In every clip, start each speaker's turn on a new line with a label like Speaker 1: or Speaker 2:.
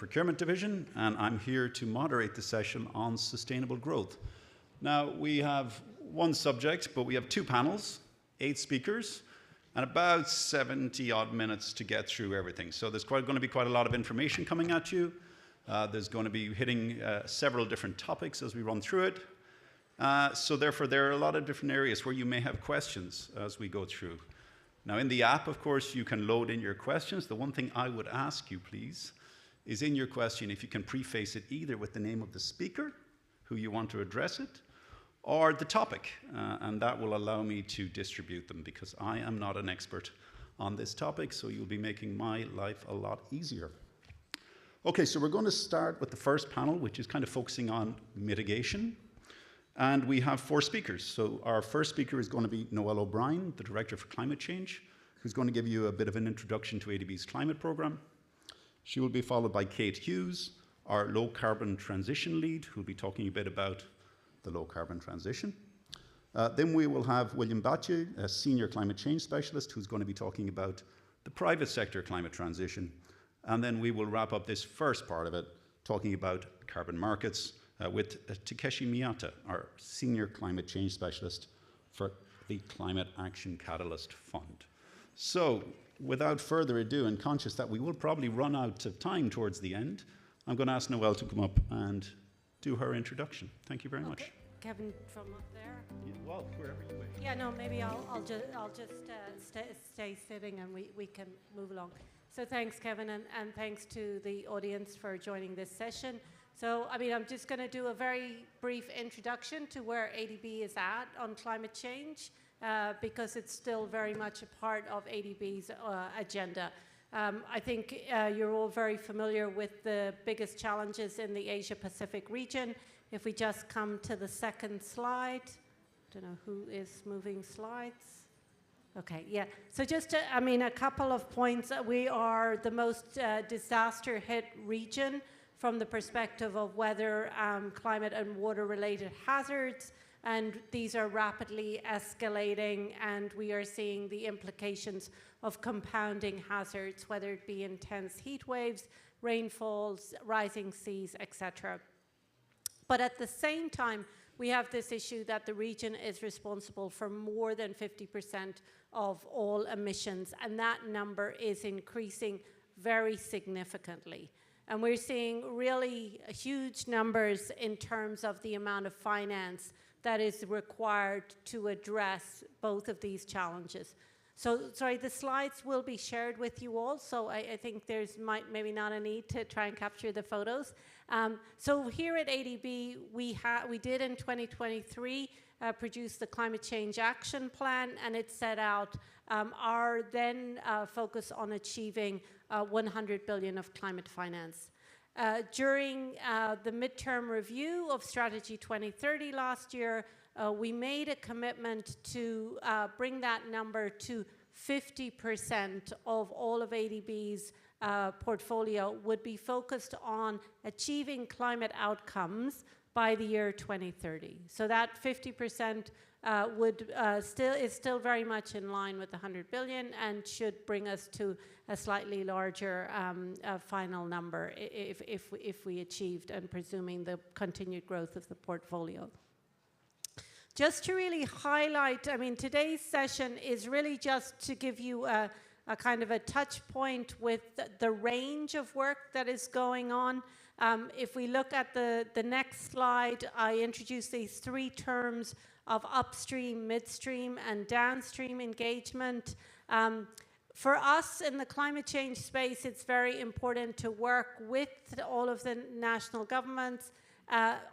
Speaker 1: Procurement Division, and I'm here to moderate the session on sustainable growth. Now, we have one subject, but we have two panels, 8 speakers, and about 70 odd minutes to get through everything. So there's going to be quite a lot of information coming at you. There's going to be hitting several different topics as we run through it. So therefore, there are a lot of different areas where you may have questions as we go through. Now, in the app, of course, you can load in your questions. The one thing I would ask you, please, is in your question, if you can preface it either with the name of the speaker, who you want to address it, or the topic, and that will allow me to distribute them, because I am not an expert on this topic, so you'll be making my life a lot easier. Okay, so we're going to start with the first panel, which is kind of focusing on mitigation. And we have 4 speakers. So our first speaker is going to be Noelle O'Brien, the Director for Climate Change, who's going to give you a bit of an introduction to ADB's climate program. She will be followed by Kate Hughes, our low carbon transition lead, who'll be talking a bit about the low carbon transition. Then we will have William Batje, a senior climate change specialist, who's going to be talking about the private sector climate transition. And then we will wrap up this first part of it, talking about carbon markets with Takeshi Miyata, our senior climate change specialist for the Climate Action Catalyst Fund. So, without further ado, and conscious that we will probably run out of time towards the end, I'm going to ask Noelle to come up and do her introduction. Thank you very much.
Speaker 2: Kevin, from up there.
Speaker 1: Yeah, well, wherever you wish.
Speaker 2: Yeah, no, maybe I'll just stay sitting and we can move along. So thanks, Kevin, and thanks to the audience for joining this session. So, I mean, I'm just going to do a very brief introduction to where ADB is at on climate change, because it's still very much a part of ADB's agenda. I think you're all very familiar with the biggest challenges in the Asia-Pacific region. If we just come to the second slide. I don't know who is moving slides. Okay, yeah. So just, a couple of points. We are the most disaster-hit region from the perspective of weather, climate and water-related hazards. And these are rapidly escalating, and we are seeing the implications of compounding hazards, whether it be intense heat waves, rainfalls, rising seas, etc. But at the same time, we have this issue that the region is responsible for more than 50% of all emissions, and that number is increasing very significantly. And we're seeing really huge numbers in terms of the amount of finance that is required to address both of these challenges. So, sorry, the slides will be shared with you all, so I think there's maybe not a need to try and capture the photos. So here at ADB, we did in 2023 produce the Climate Change Action Plan, and it set out our then focus on achieving 100 billion of climate finance. During the midterm review of Strategy 2030 last year, we made a commitment to bring that number to 50% of all of ADB's portfolio would be focused on achieving climate outcomes by the year 2030. So that 50% is still very much in line with the 100 billion and should bring us to a slightly larger final number if we achieved, and presuming the continued growth of the portfolio. Just to really highlight, today's session is really just to give you a kind of a touch point with the range of work that is going on. If we look at the next slide, I introduce these 3 terms of upstream, midstream, and downstream engagement. For us in the climate change space, it's very important to work with all of the national governments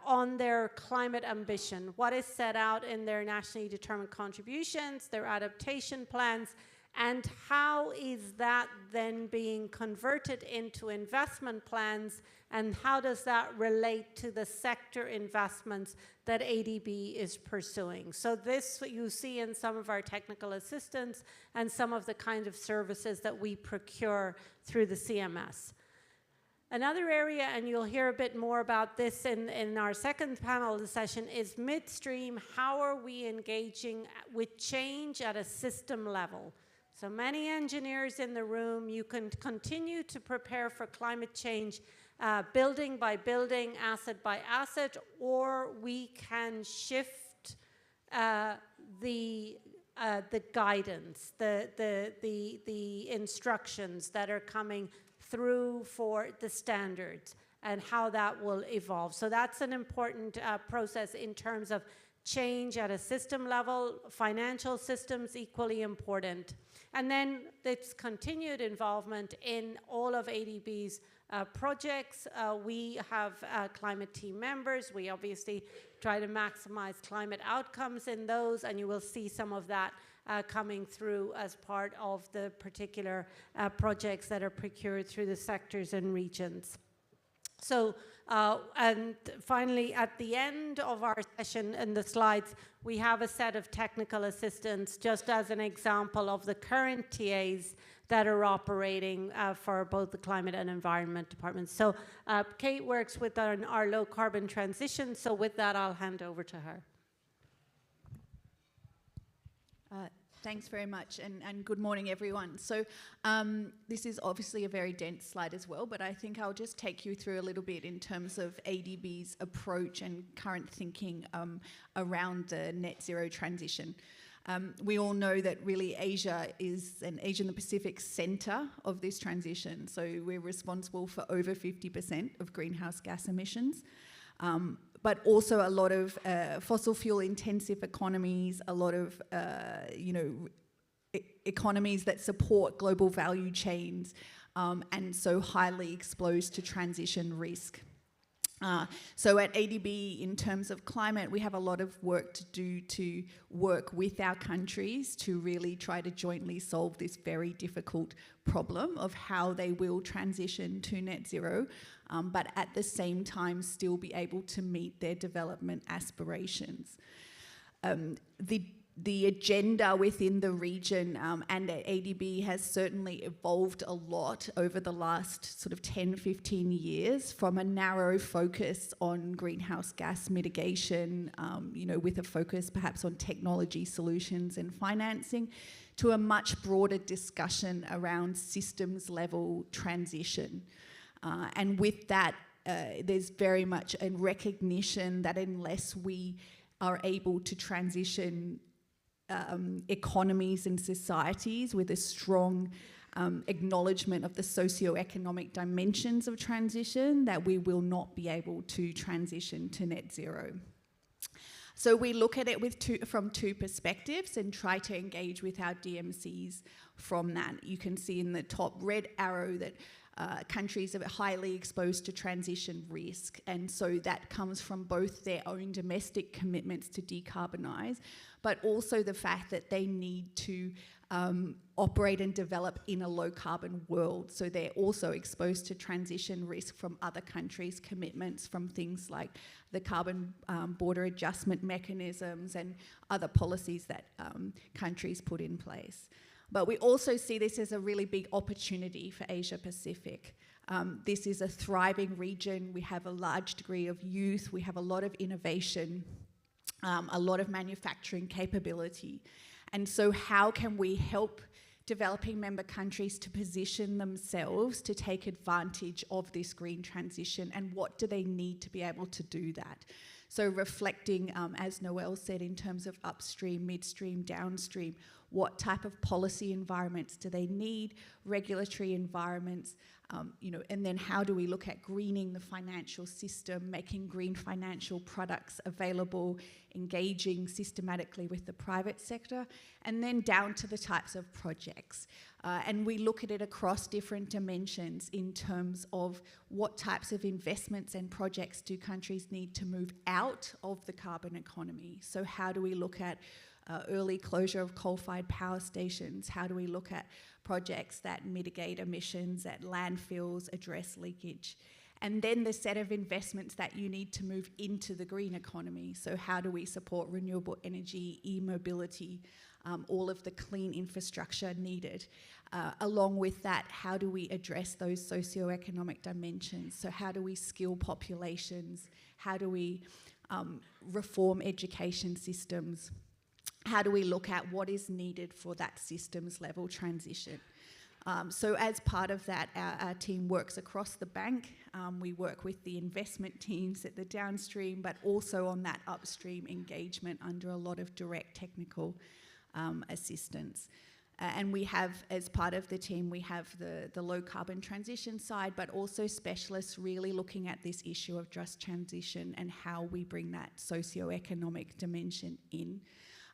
Speaker 2: on their climate ambition, what is set out in their nationally determined contributions, their adaptation plans, and how is that then being converted into investment plans, and how does that relate to the sector investments that ADB is pursuing. So this you see in some of our technical assistance and some of the kind of services that we procure through the CMS. Another area, and you'll hear a bit more about this in our second panel of the session, is midstream. How are we engaging with change at a system level? So many engineers in the room, you can continue to prepare for climate change building by building, asset by asset, or we can shift the guidance, the instructions that are coming through for the standards and how that will evolve. So that's an important process in terms of change at a system level. Financial systems equally important. And then its continued involvement in all of ADB's projects. We have climate team members. We obviously try to maximize climate outcomes in those, and you will see some of that coming through as part of the particular projects that are procured through the sectors and regions. So, and finally, at the end of our session in the slides, we have a set of technical assistants, just as an example of the current TAs that are operating for both the climate and environment departments. So Kate works with our low carbon transition. So with that, I'll hand over to her.
Speaker 3: Thanks very much, and good morning, everyone. So this is obviously a very dense slide as well, but I think I'll just take you through a little bit in terms of ADB's approach and current thinking around the net zero transition. We all know that really Asia is an Asia and the Pacific centre of this transition. So we're responsible for over 50% of greenhouse gas emissions. But also a lot of fossil fuel intensive economies, a lot of economies that support global value chains, and so highly exposed to transition risk. So at ADB, in terms of climate, we have a lot of work to do to work with our countries to really try to jointly solve this very difficult problem of how they will transition to net zero, but at the same time still be able to meet their development aspirations. The agenda within the region and at ADB has certainly evolved a lot over the last sort of 10, 15 years from a narrow focus on greenhouse gas mitigation, with a focus perhaps on technology solutions and financing, to a much broader discussion around systems level transition. And with that, there's very much a recognition that unless we are able to transition economies and societies with a strong acknowledgement of the socio-economic dimensions of transition, that we will not be able to transition to net zero. So we look at it from two perspectives and try to engage with our DMCs from that. You can see in the top red arrow that countries are highly exposed to transition risk, and so that comes from both their own domestic commitments to decarbonise, but also the fact that they need to operate and develop in a low carbon world. So they're also exposed to transition risk from other countries' commitments, from things like the carbon border adjustment mechanisms and other policies that countries put in place. But we also see this as a really big opportunity for Asia Pacific. This is a thriving region. We have a large degree of youth. We have a lot of innovation, a lot of manufacturing capability. And so how can we help developing member countries to position themselves to take advantage of this green transition, and what do they need to be able to do that? So reflecting, as Noelle said, in terms of upstream, midstream, downstream, what type of policy environments do they need, regulatory environments, and then how do we look at greening the financial system, making green financial products available, engaging systematically with the private sector, and then down to the types of projects. And we look at it across different dimensions in terms of what types of investments and projects do countries need to move out of the carbon economy. So how do we look at early closure of coal-fired power stations? How do we look at projects that mitigate emissions at landfills, address leakage? And then the set of investments that you need to move into the green economy. So how do we support renewable energy, e-mobility, all of the clean infrastructure needed? Along with that, how do we address those socio-economic dimensions? So how do we skill populations? How do we reform education systems? How do we look at what is needed for that systems level transition? So as part of that, our team works across the bank. We work with the investment teams at the downstream, but also on that upstream engagement under a lot of direct technical assistance. And we have, as part of the team, we have the low carbon transition side, but also specialists really looking at this issue of just transition and how we bring that socio-economic dimension in.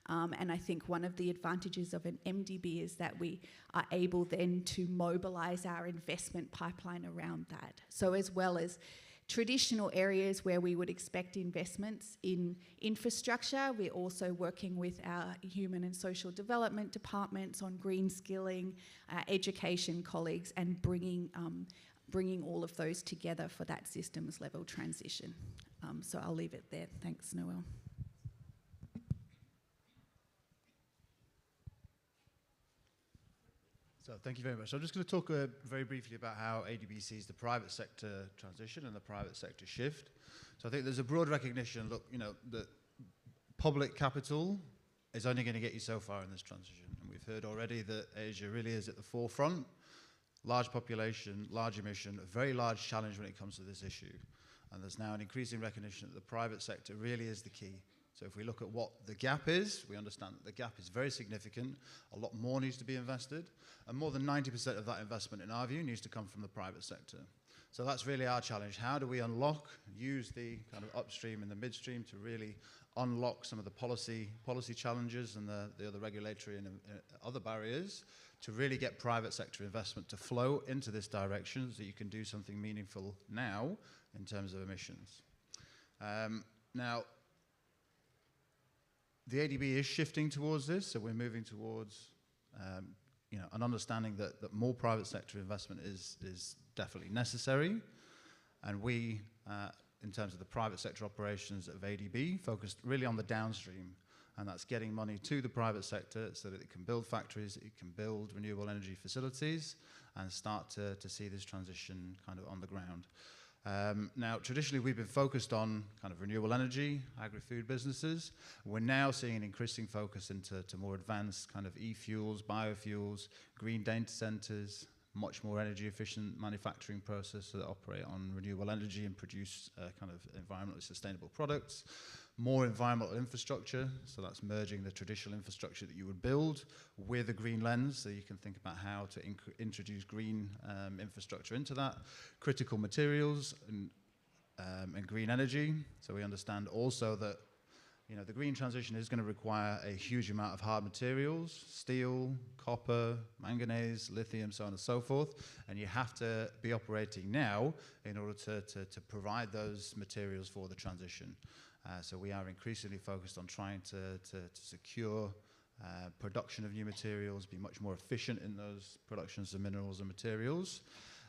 Speaker 3: And I think one of the advantages of an MDB is that we are able then to mobilise our investment pipeline around that. So as well as traditional areas where we would expect investments in infrastructure, we're also working with our human and social development departments on green skilling, education colleagues, and bringing all of those together for that systems level transition. So I'll leave it there. Thanks, Noelle.
Speaker 4: So thank you very much. I'm just going to talk very briefly about how ADB sees the private sector transition and the private sector shift. So I think there's a broad recognition, look, that public capital is only going to get you so far in this transition. And we've heard already that Asia really is at the forefront. Large population, large emission, a very large challenge when it comes to this issue. And there's now an increasing recognition that the private sector really is the key. So if we look at what the gap is, we understand that the gap is very significant. A lot more needs to be invested. And more than 90% of that investment, in our view, needs to come from the private sector. So that's really our challenge. How do we unlock, use the kind of upstream and the midstream to really unlock some of the policy challenges and the other regulatory and other barriers to really get private sector investment to flow into this direction so you can do something meaningful now in terms of emissions. Now, the ADB is shifting towards this, so we're moving towards an understanding that more private sector investment is definitely necessary. And we, in terms of the private sector operations of ADB, focused really on the downstream, and that's getting money to the private sector so that it can build factories, it can build renewable energy facilities, and start to see this transition kind of on the ground. Now, traditionally, we've been focused on kind of renewable energy, agri-food businesses. We're now seeing an increasing focus into more advanced kind of e-fuels, biofuels, green data centers, much more energy efficient manufacturing processes that operate on renewable energy and produce kind of environmentally sustainable products. More environmental infrastructure, so that's merging the traditional infrastructure that you would build with a green lens, so you can think about how to introduce green infrastructure into that. Critical materials and green energy, so we understand also that the green transition is going to require a huge amount of hard materials, steel, copper, manganese, lithium, so on and so forth, and you have to be operating now in order to provide those materials for the transition. So we are increasingly focused on trying to secure production of new materials, be much more efficient in those productions of minerals and materials.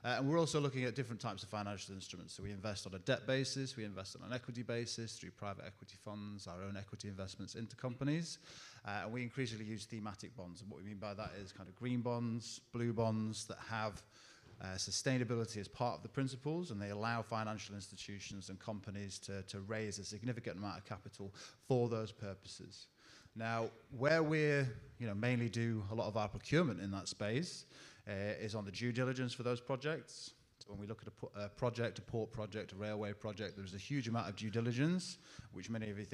Speaker 4: And we're also looking at different types of financial instruments. So we invest on a debt basis, we invest on an equity basis through private equity funds, our own equity investments into companies. And we increasingly use thematic bonds. And what we mean by that is kind of green bonds, blue bonds that have sustainability as part of the principles, and they allow financial institutions and companies to raise a significant amount of capital for those purposes. Now, where we're mainly do a lot of our procurement in that space is on the due diligence for those projects. So when we look at a project, a port project, a railway project, there's a huge amount of due diligence, which many of you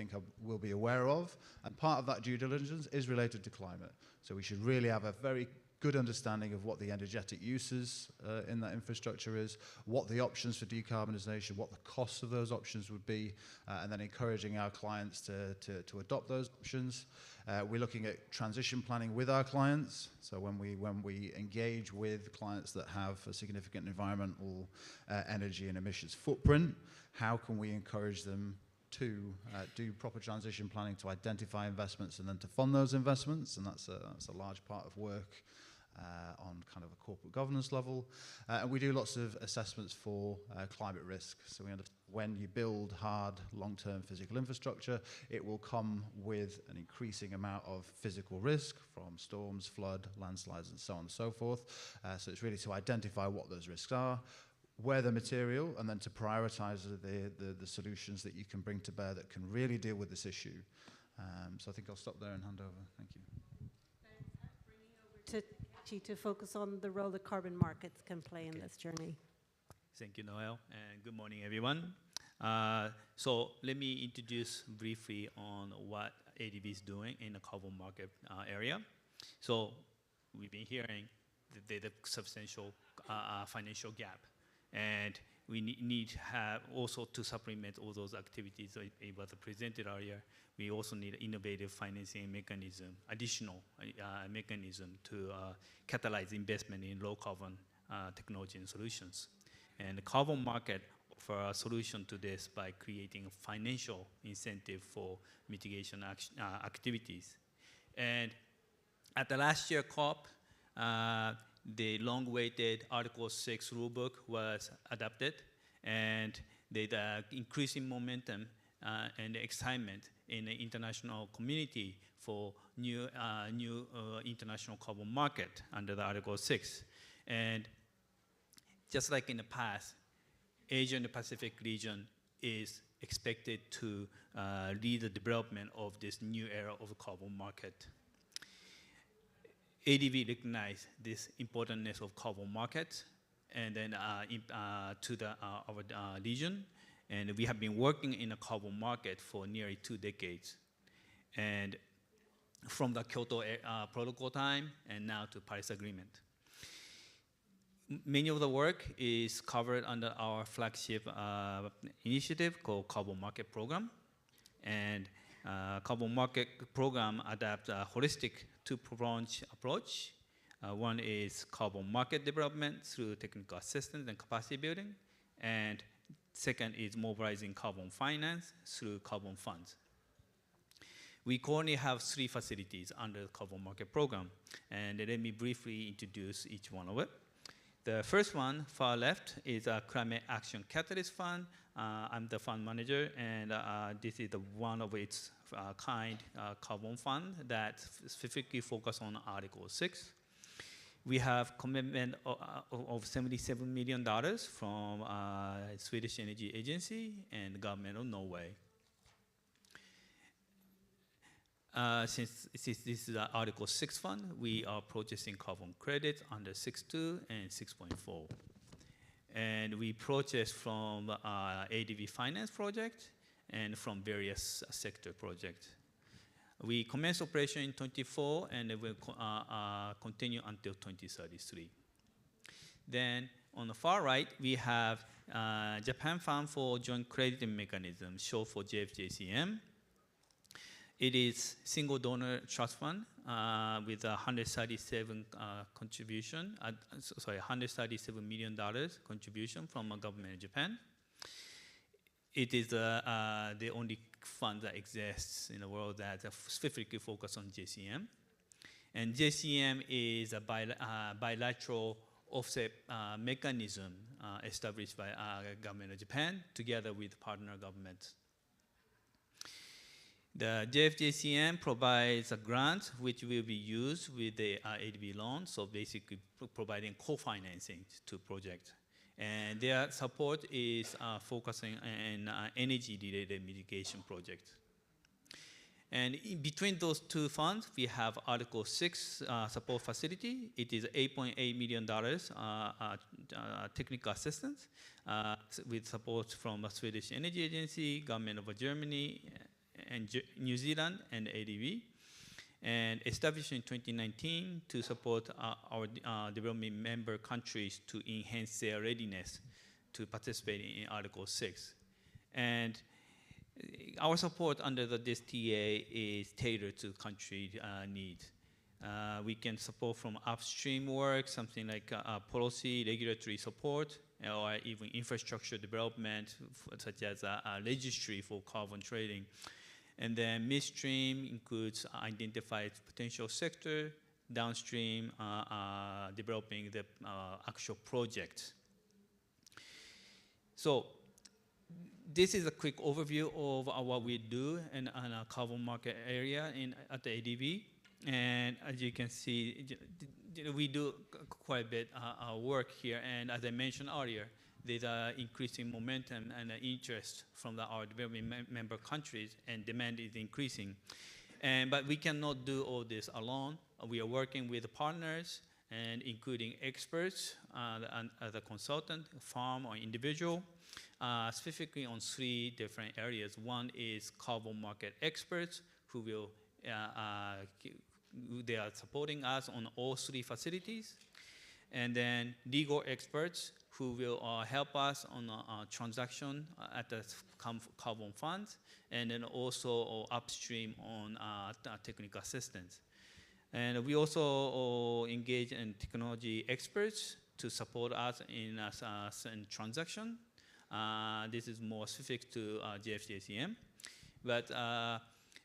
Speaker 4: will be aware of, and part of that due diligence is related to climate. So we should really have a very good understanding of what the energetic uses in that infrastructure is, what the options for decarbonisation, what the costs of those options would be, and then encouraging our clients to adopt those options. We're looking at transition planning with our clients. So when we engage with clients that have a significant environmental, energy and emissions footprint, how can we encourage them to do proper transition planning, to identify investments and then to fund those investments? And that's a large part of work on kind of a corporate governance level. And we do lots of assessments for climate risk. So we understand when you build hard, long-term physical infrastructure, it will come with an increasing amount of physical risk from storms, flood, landslides, and so on and so forth. So it's really to identify what those risks are, where the material, and then to prioritize the solutions that you can bring to bear that can really deal with this issue. So I think I'll stop there and hand over. Thank you.
Speaker 2: Thanks. Bringing over to strategy to focus on the role that carbon markets can play in this journey.
Speaker 5: Thank you, Noel, and good morning, everyone. So let me introduce briefly on what ADB is doing in the carbon market area. So we've been hearing the substantial financial gap, and we need to have also to supplement all those activities that was presented earlier. We also need innovative financing mechanism, additional mechanism to catalyze investment in low carbon technology and solutions. And the carbon market for a solution to this by creating a financial incentive for mitigation activities. And at the last year COP, the long-awaited Article 6 rulebook was adopted, and the increasing momentum and excitement in the international community for new international carbon market under the Article 6. And just like in the past, Asia and the Pacific region is expected to lead the development of this new era of the carbon market. ADB recognized this importance of carbon markets and then to our region. And we have been working in a carbon market for nearly 2 decades. And from the Kyoto Protocol time and now to Paris Agreement. Many of the work is covered under our flagship initiative called Carbon Market Program. And Carbon Market Program adapts a holistic two-pronged approach. One is carbon market development through technical assistance and capacity building. And second is mobilizing carbon finance through carbon funds. We currently have 3 facilities under the Carbon Market Program. And let me briefly introduce each one of it. The first one, far left, is a Climate Action Catalyst Fund. I'm the fund manager, and this is the one of its kind carbon fund that specifically focuses on Article 6. We have commitment of $77 million from Swedish Energy Agency and the government of Norway. Since this is the Article 6 fund, we are purchasing carbon credits under 6.2 and 6.4. And we purchase from ADB Finance project and from various sector projects. We commence operation in 24 and it will continue until 2033. Then on the far right, we have Japan Fund for Joint Crediting Mechanism, short for JFJCM. It is single donor trust fund with 137 contribution. $137 million contribution from a government of Japan. It is the only fund that exists in the world that specifically focuses on JCM. And JCM is a bilateral offset mechanism established by government of Japan together with partner governments. The JFJCM provides a grant which will be used with the ADB loan, so basically providing co-financing to projects. And their support is focusing on energy-related mitigation projects. And in between those 2 funds, we have Article 6 support facility. It is $8.8 million technical assistance with support from the Swedish Energy Agency, government of Germany, and New Zealand, and ADB. And established in 2019 to support our development member countries to enhance their readiness to participate in Article 6. And our support under this TA is tailored to country needs. We can support from upstream work, something like policy, regulatory support, or even infrastructure development, such as a registry for carbon trading. And then midstream includes identified potential sector, downstream developing the actual project. So this is a quick overview of what we do in our carbon market area at the ADB. And as you can see, we do quite a bit of work here. And as I mentioned earlier, there's increasing momentum and interest from our development member countries, and demand is increasing. But we cannot do all this alone. We are working with partners and including experts and as a consultant, firm, or individual, specifically on 3 different areas. One is carbon market experts who will they are supporting us on all 3 facilities, and then legal experts who will help us on transaction at the carbon funds, and then also upstream on technical assistance. And we also engage in technology experts to support us in transaction. This is more specific to GFCACM. But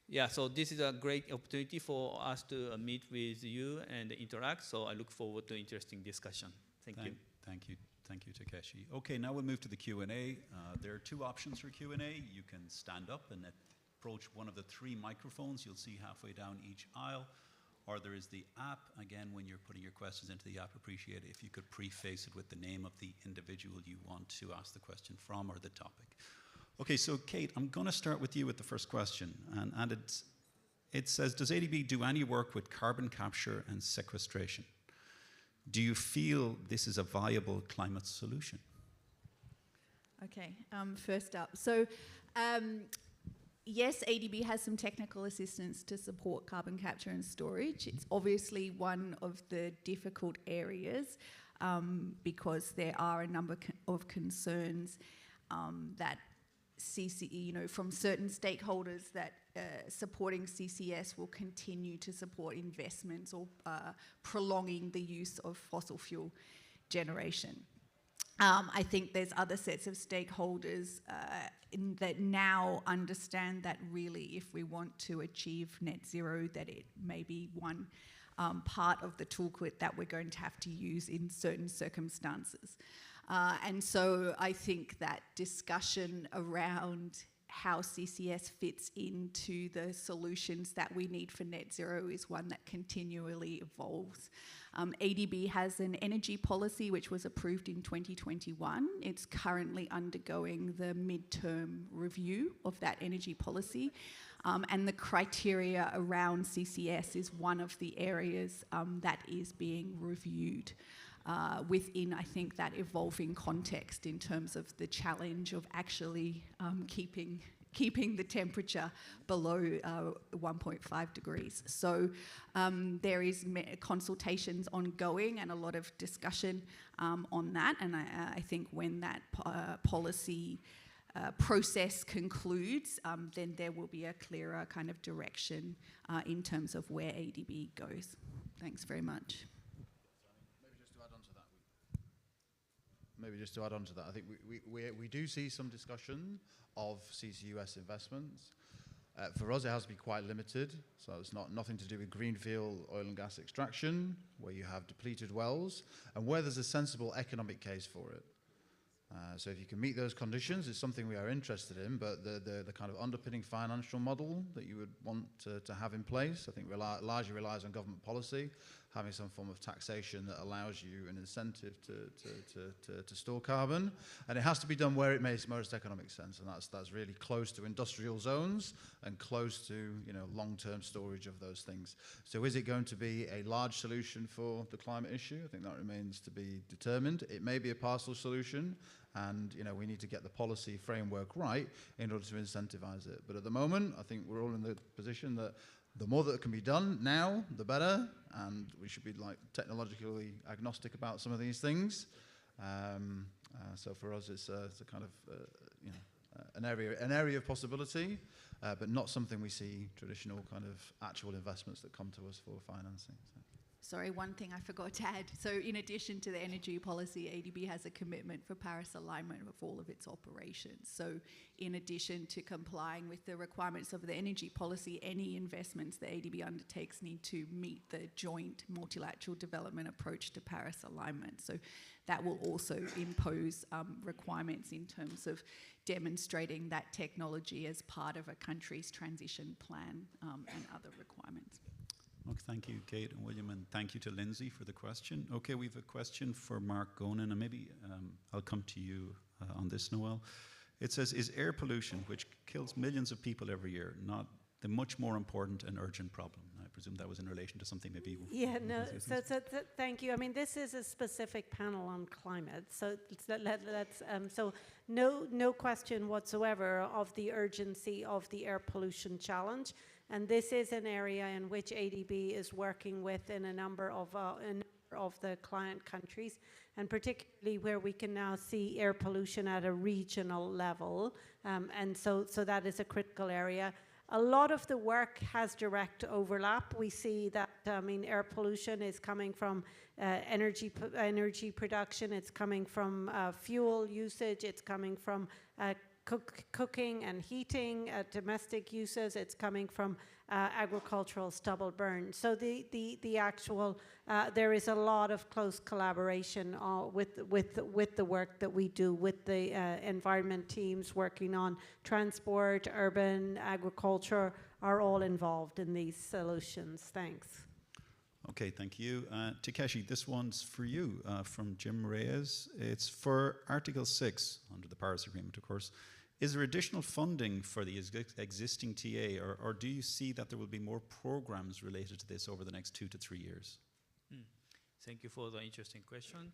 Speaker 5: yeah, so this is a great opportunity for us to meet with you and interact. So I look forward to interesting discussion. Thank you.
Speaker 1: Thank you, Takeshi. Okay, now we'll move to the Q&A. There are 2 options for Q&A. You can stand up and approach one of the 3 microphones you'll see halfway down each aisle. Or there is the app. Again, when you're putting your questions into the app, appreciate it if you could preface it with the name of the individual you want to ask the question from or the topic. Okay, so Kate, I'm going to start with you with the first question. And it says, does ADB do any work with carbon capture and sequestration? Do you feel this is a viable climate solution?
Speaker 3: Okay, first up. So, yes, ADB has some technical assistance to support carbon capture and storage. It's obviously one of the difficult areas because there are a number of concerns that from certain stakeholders that supporting CCS will continue to support investments or prolonging the use of fossil fuel generation. I think there's other sets of stakeholders that now understand that really if we want to achieve net zero, that it may be one part of the toolkit that we're going to have to use in certain circumstances. And so I think that discussion around how CCS fits into the solutions that we need for net zero is one that continually evolves. ADB has an energy policy which was approved in 2021. It's currently undergoing the midterm review of that energy policy. And the criteria around CCS is one of the areas that is being reviewed within, I think, that evolving context in terms of the challenge of actually keeping the temperature below 1.5 degrees. So there is consultations ongoing and a lot of discussion on that. And I think when that policy process concludes, then there will be a clearer kind of direction in terms of where ADB goes. Thanks very much.
Speaker 4: Maybe just to add on to that, I think we do see some discussion of CCUS investments. For us, it has to be quite limited. So it's nothing to do with greenfield oil and gas extraction, where you have depleted wells, and where there's a sensible economic case for it. So if you can meet those conditions, it's something we are interested in, but the kind of underpinning financial model that you would want to have in place, I think largely relies on government policy, having some form of taxation that allows you an incentive to store carbon. And it has to be done where it makes most economic sense, and that's really close to industrial zones and close to long-term storage of those things. So is it going to be a large solution for the climate issue? I think that remains to be determined. It may be a partial solution, and we need to get the policy framework right in order to incentivize it. But at the moment, I think we're all in the position that the more that can be done now, the better, and we should be technologically agnostic about some of these things. So for us, it's a kind of an area of possibility, but not something we see traditional kind of actual investments that come to us for financing. So.
Speaker 3: Sorry, one thing I forgot to add. So in addition to the energy policy, ADB has a commitment for Paris alignment of all of its operations. So in addition to complying with the requirements of the energy policy, any investments that ADB undertakes need to meet the joint multilateral development approach to Paris alignment. So that will also impose requirements in terms of demonstrating that technology as part of a country's transition plan and other requirements.
Speaker 1: Okay, thank you, Kate and William, and thank you to Lindsay for the question. Okay, we have a question for Mark Gonan, and maybe I'll come to you on this, Noel. It says, is air pollution, which kills millions of people every year, not the much more important and urgent problem. I presume that was in relation to something maybe.
Speaker 2: Yeah, no, thank you. I mean, this is a specific panel on climate, so so no question whatsoever of the urgency of the air pollution challenge, and this is an area in which ADB is working with in a number of the client countries, and particularly where we can now see air pollution at a regional level, and so that is a critical area. A lot of the work has direct overlap. We see that, air pollution is coming from energy production, it's coming from fuel usage, it's coming from cooking and heating, domestic uses, it's coming from agricultural stubble burn. So the actual, there is a lot of close collaboration with the work that we do with the environment teams working on transport, urban, agriculture, are all involved in these solutions. Thanks.
Speaker 1: Okay, thank you. Takeshi, this one's for you from Jim Reyes. It's for Article 6 under the Paris Agreement, of course. Is there additional funding for the existing TA, or do you see that there will be more programs related to this over the next 2 to 3 years?
Speaker 5: Thank you for the interesting question.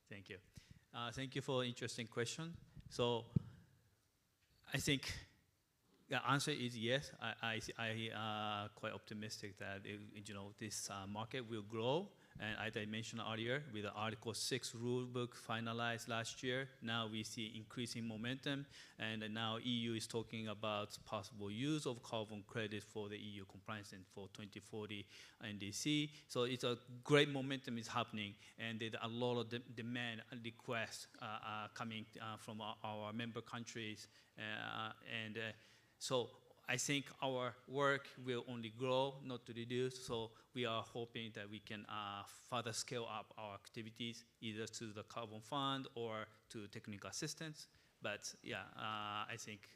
Speaker 5: Thank you. Thank you for the interesting question. So I think the answer is yes. I quite optimistic that this market will grow. And as I mentioned earlier, with the Article 6 rulebook finalized last year, now we see increasing momentum, and now EU is talking about possible use of carbon credit for the EU compliance and for 2040 NDC. So it's a great momentum is happening, and there's a lot of demand and requests coming from our member countries, so I think our work will only grow, not to reduce, so we are hoping that we can further scale up our activities, either to the carbon fund or to technical assistance. But yeah, I think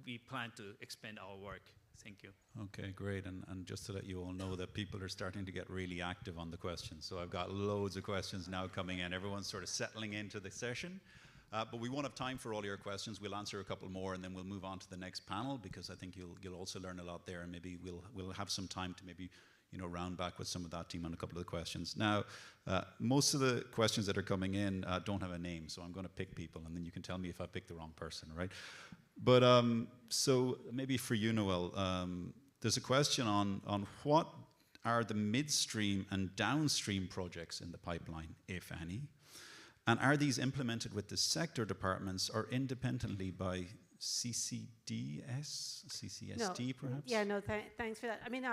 Speaker 5: we plan to expand our work. Thank you.
Speaker 1: Okay, great. And just to let you all know that people are starting to get really active on the questions. So I've got loads of questions now coming in. Everyone's sort of settling into the session. But we won't have time for all your questions. We'll answer a couple more, and then we'll move on to the next panel, because I think you'll also learn a lot there, and maybe we'll have some time to maybe round back with some of that team on a couple of the questions. Now, most of the questions that are coming in don't have a name, so I'm going to pick people, and then you can tell me if I picked the wrong person, right? But so maybe for you, Noel, there's a question on what are the midstream and downstream projects in the pipeline, if any? And are these implemented with the sector departments or independently by CCSD, perhaps?
Speaker 2: Yeah, no, thanks for that. I mean,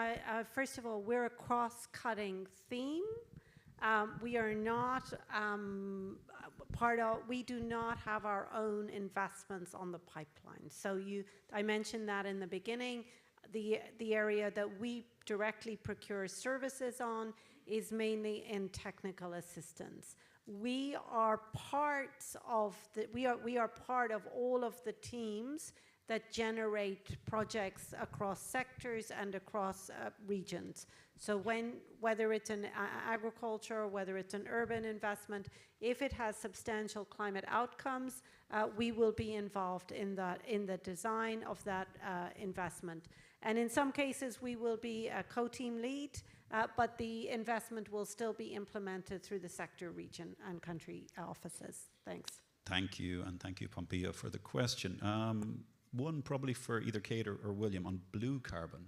Speaker 2: first of all, we're a cross-cutting theme. We are not we do not have our own investments on the pipeline. So I mentioned that in the beginning. The area that we directly procure services on is mainly in technical assistance. We are part of all of the teams that generate projects across sectors and across regions. So whether it's an agriculture, whether it's an urban investment, if it has substantial climate outcomes, we will be involved in the design of that investment. And in some cases, we will be a co-team lead, but the investment will still be implemented through the sector, region, and country offices. Thanks.
Speaker 1: Thank you, and thank you, Pompeo, for the question. One probably for either Kate or William on blue carbon.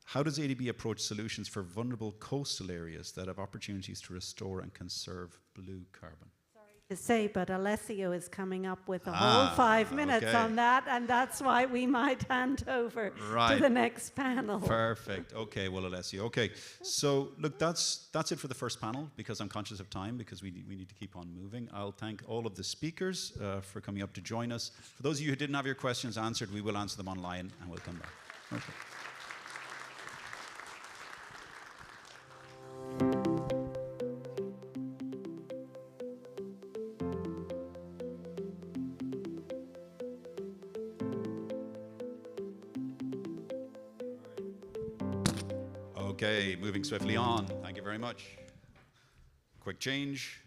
Speaker 1: How does ADB approach solutions for vulnerable coastal areas that have opportunities to restore and conserve blue carbon?
Speaker 2: To say, but Alessio is coming up with a whole 5 minutes on that, and that's why we might hand over to the next panel.
Speaker 1: Perfect. Okay, well, Alessio. Okay, so look, that's it for the first panel, because I'm conscious of time, because we need to keep on moving. I'll thank all of the speakers for coming up to join us. For those of you who didn't have your questions answered, we will answer them online, and we'll come back. Okay. Okay, moving swiftly on. Thank you very much. Quick change.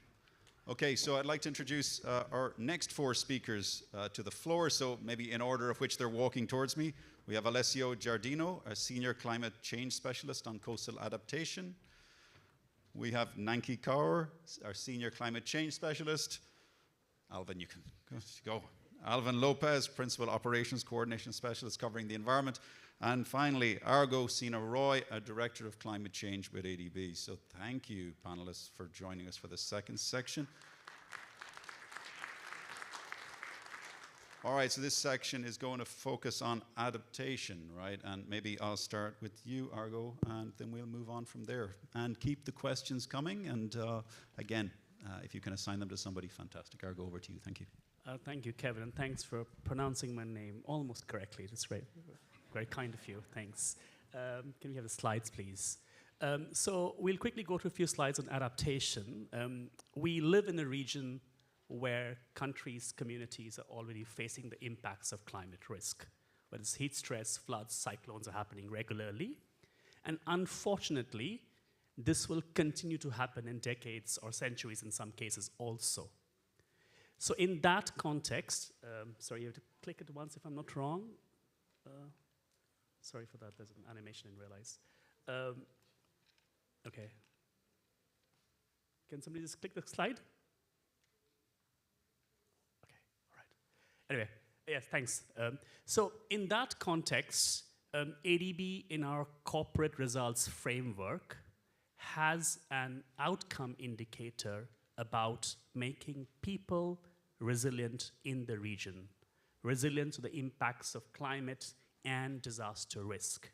Speaker 1: Okay, so I'd like to introduce our next four speakers to the floor. So maybe in order of which they're walking towards me. We have Alessio Giardino, a senior climate change specialist on coastal adaptation. We have Nanki Kaur, our senior climate change specialist. Alvin, you can go. Alvin Lopez, principal operations coordination specialist covering the environment. And finally, Argo Sina Roy, a director of climate change with ADB. So thank you, panelists, for joining us for the second section. All right, so this section is going to focus on adaptation, right? And maybe I'll start with you, Argo, and then we'll move on from there. And keep the questions coming. And again, if you can assign them to somebody, fantastic. Argo, over to you. Thank you.
Speaker 6: Thank you, Kevin, and thanks for pronouncing my name almost correctly. That's very, very kind of you. Thanks. Can we have the slides, please? So we'll quickly go through a few slides on adaptation. We live in a region where countries, communities are already facing the impacts of climate risk. Whether it's heat stress, floods, cyclones are happening regularly. And unfortunately, this will continue to happen in decades or centuries in some cases also. So in that context, sorry, you have to click it once if I'm not wrong. Sorry for that, there's an animation, I didn't realize. Okay. Can somebody just click the slide? Okay, all right. Anyway, yes, thanks. So in that context, ADB in our corporate results framework has an outcome indicator about making people resilient in the region, resilient to the impacts of climate and disaster risk.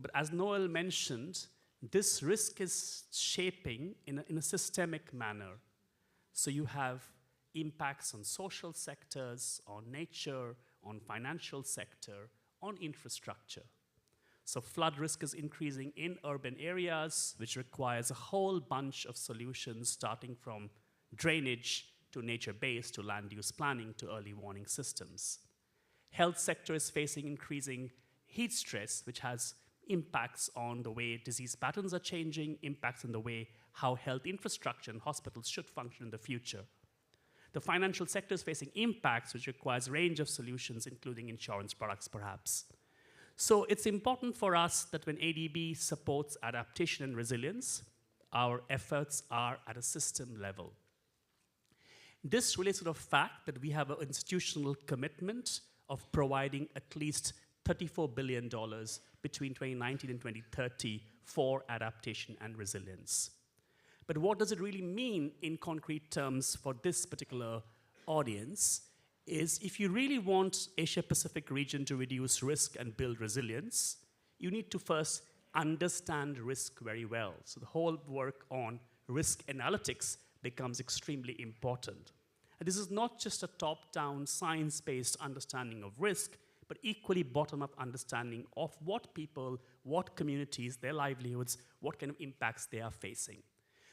Speaker 6: But as Noel mentioned, this risk is shaping in a systemic manner. So you have impacts on social sectors, on nature, on financial sector, on infrastructure. So flood risk is increasing in urban areas, which requires a whole bunch of solutions, starting from drainage to nature-based, to land use planning, to early warning systems. Health sector is facing increasing heat stress, which has impacts on the way disease patterns are changing, impacts on the way how health infrastructure and hospitals should function in the future. The financial sector is facing impacts, which requires a range of solutions, including insurance products, perhaps. So it's important for us that when ADB supports adaptation and resilience, our efforts are at a system level. This relates to the fact that we have an institutional commitment of providing at least $34 billion between 2019 and 2030 for adaptation and resilience. But what does it really mean in concrete terms for this particular audience is if you really want Asia-Pacific region to reduce risk and build resilience, you need to first understand risk very well. So the whole work on risk analytics becomes extremely important. And this is not just a top-down, science-based understanding of risk, but equally bottom-up understanding of what people, what communities, their livelihoods, what kind of impacts they are facing.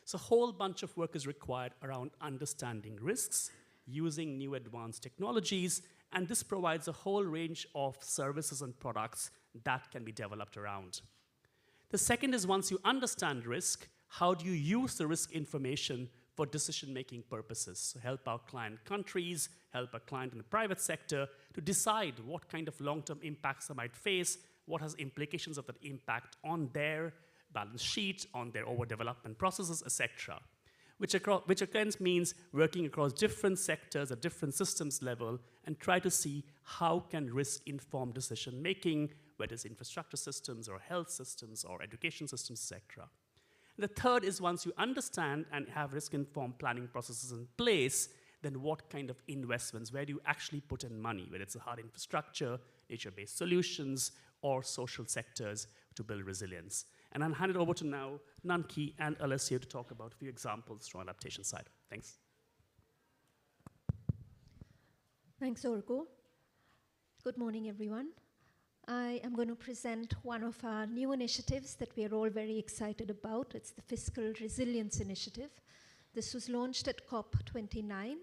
Speaker 6: So a whole bunch of work is required around understanding risks, using new advanced technologies, and this provides a whole range of services and products that can be developed around. The second is once you understand risk, how do you use the risk information for decision-making purposes? So help our client countries, help our client in the private sector to decide what kind of long-term impacts they might face, what has implications of that impact on their balance sheet, on their overdevelopment processes, etc. Which again means working across different sectors at different systems level and try to see how can risk inform decision making, whether it's infrastructure systems or health systems or education systems, etc. The third is once you understand and have risk-informed planning processes in place, then what kind of investments, where do you actually put in money, whether it's a hard infrastructure, nature-based solutions, or social sectors to build resilience. And I'll hand it over to now Nanki and Alessio to talk about a few examples from adaptation side. Thanks.
Speaker 7: Thanks, Orgo. Good morning, everyone. I am going to present one of our new initiatives that we are all very excited about. It's the Fiscal Resilience Initiative. This was launched at COP29,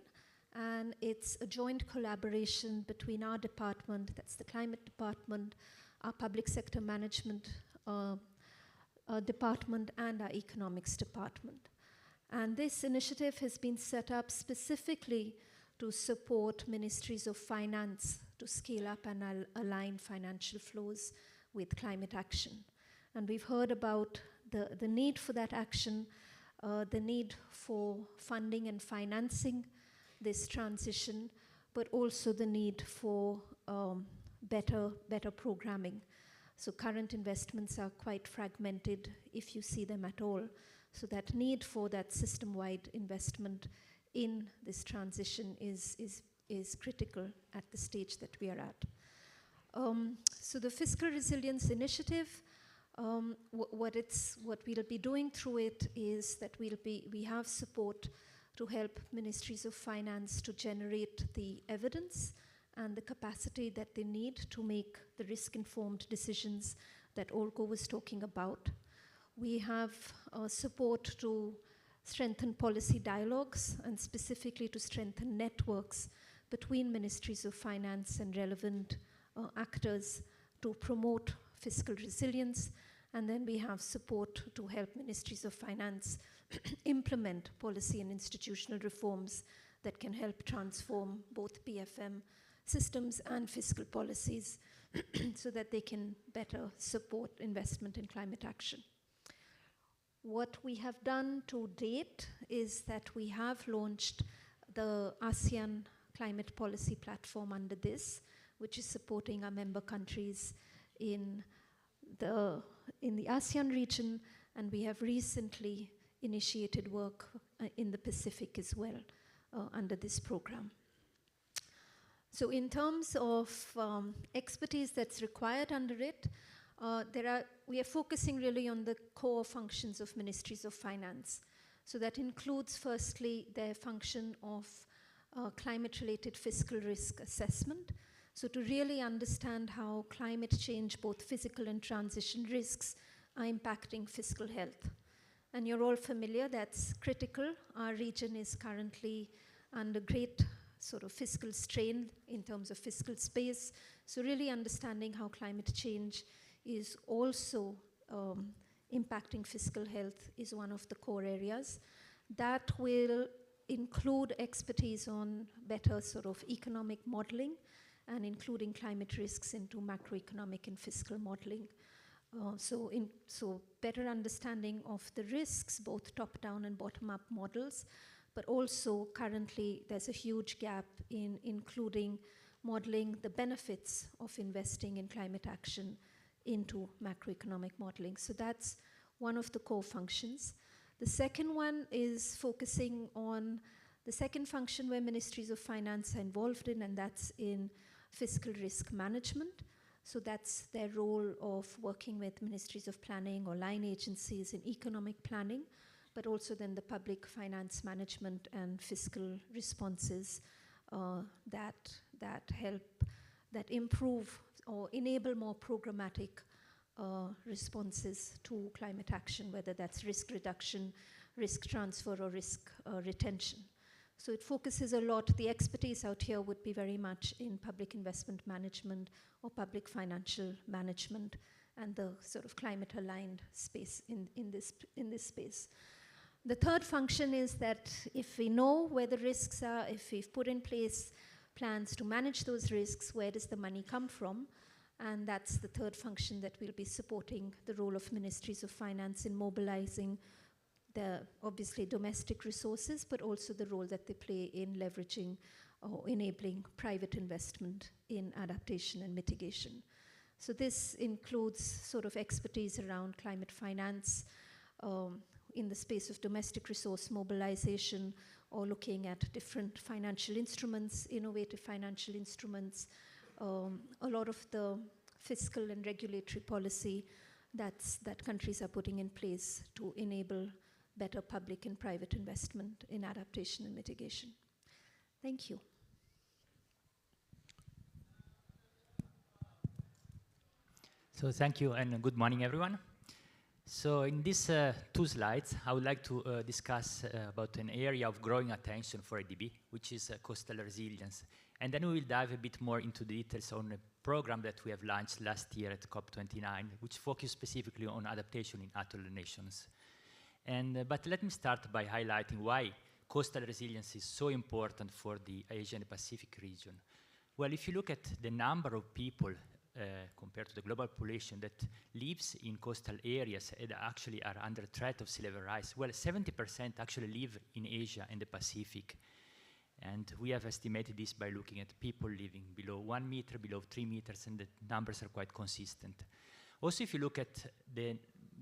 Speaker 7: and it's a joint collaboration between our department, that's the Climate Department, our Public Sector Management Department, and our Economics Department. And this initiative has been set up specifically to support ministries of finance to scale up and align financial flows with climate action. And we've heard about the need for that action, the need for funding and financing this transition, but also the need for better programming. So current investments are quite fragmented if you see them at all. So that need for that system-wide investment in this transition is critical at the stage that we are at. So the Fiscal Resilience Initiative, what we'll be doing through it is that we have support to help ministries of finance to generate the evidence and the capacity that they need to make the risk-informed decisions that Orko was talking about. We have support to strengthen policy dialogues and specifically to strengthen networks between ministries of finance and relevant actors to promote fiscal resilience. And then we have support to help ministries of finance implement policy and institutional reforms that can help transform both PFM systems and fiscal policies so that they can better support investment in climate action. What we have done to date is that we have launched the ASEAN Climate Policy Platform under this, which is supporting our member countries in the ASEAN region, and we have recently initiated work in the Pacific as well under this program. So in terms of expertise that's required under it, we are focusing really on the core functions of ministries of finance. So that includes firstly their function of climate-related fiscal risk assessment. So to really understand how climate change, both physical and transition risks, are impacting fiscal health. And you're all familiar, that's critical. Our region is currently under great sort of fiscal strain in terms of fiscal space. So really understanding how climate change is also impacting fiscal health is one of the core areas. That will include expertise on better sort of economic modeling and including climate risks into macroeconomic and fiscal modeling. So better understanding of the risks, both top-down and bottom-up models, but also currently there's a huge gap in including modeling the benefits of investing in climate action into macroeconomic modeling. So that's one of the core functions. The second one is focusing on the second function where ministries of finance are involved in, and that's in fiscal risk management. So that's their role of working with ministries of planning or line agencies in economic planning, but also then the public finance management and fiscal responses that improve or enable more programmatic responses to climate action, whether that's risk reduction, risk transfer, or risk retention. So it focuses a lot, the expertise out here would be very much in public investment management or public financial management and the sort of climate aligned space in this space. The third function is that if we know where the risks are, if we've put in place plans to manage those risks, where does the money come from? And that's the third function that we'll be supporting the role of ministries of finance in mobilizing the obviously domestic resources, but also the role that they play in leveraging or enabling private investment in adaptation and mitigation. So this includes sort of expertise around climate finance in the space of domestic resource mobilization, or looking at different financial instruments, innovative financial instruments, a lot of the fiscal and regulatory policy that countries are putting in place to enable better public and private investment in adaptation and mitigation. Thank you.
Speaker 8: So thank you and good morning, everyone. So in these two slides, I would like to discuss about an area of growing attention for ADB, which is coastal resilience. And then we will dive a bit more into the details on a program that we have launched last year at COP29, which focused specifically on adaptation in atoll nations. But let me start by highlighting why coastal resilience is so important for the Asia and Pacific region. Well, if you look at the number of people compared to the global population that lives in coastal areas and actually are under threat of sea level rise, well, 70% actually live in Asia and the Pacific. And we have estimated this by looking at people living below 1 meter, below 3 meters, and the numbers are quite consistent. Also, if you look at the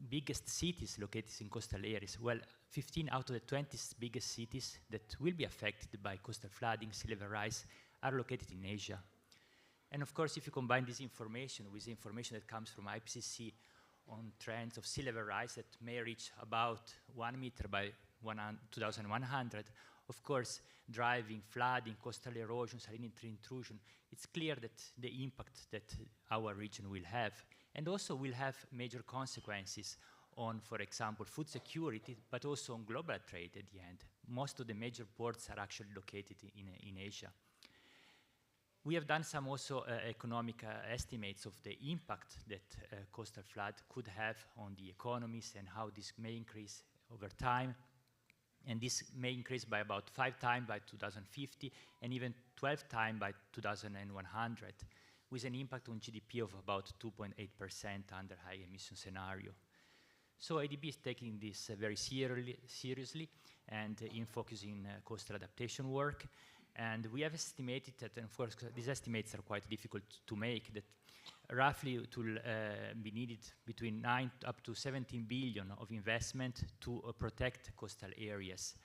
Speaker 8: biggest cities located in coastal areas, well, 15 out of the 20 biggest cities that will be affected by coastal flooding, sea level rise, are located in Asia. And of course, if you combine this information with the information that comes from IPCC on trends of sea level rise that may reach about 1 meter by 2100, of course, driving flooding, coastal erosion, salinity intrusion, it's clear that the impact that our region will have, and also will have major consequences on, for example, food security, but also on global trade at the end. Most of the major ports are actually located in Asia. We have done some also economic estimates of the impact that coastal flood could have on the economies and how this may increase over time. And this may increase by about 5 times by 2050 and even 12 times by 2100, with an impact on GDP of about 2.8% under high emission scenario. So ADB is taking this very seriously and in focusing coastal adaptation work. And we have estimated that, and of course, these estimates are quite difficult to make, that roughly it will be needed between 9 up to 17 billion of investment to protect coastal areas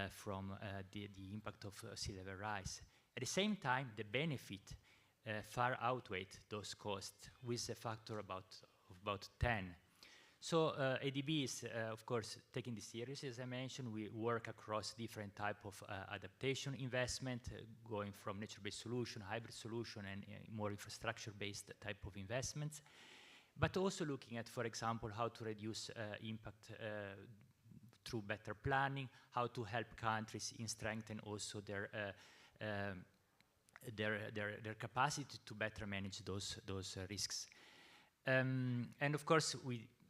Speaker 8: from the impact of sea level rise. At the same time, the benefit far outweigh those costs with a factor of about 10. So ADB is, of course, taking this seriously. As I mentioned, we work across different types of adaptation investment, going from nature-based solution, hybrid solution, and more infrastructure-based type of investments, but also looking at, for example, how to reduce impact through better planning, how to help countries in strengthen also their capacity to better manage those risks. And of course,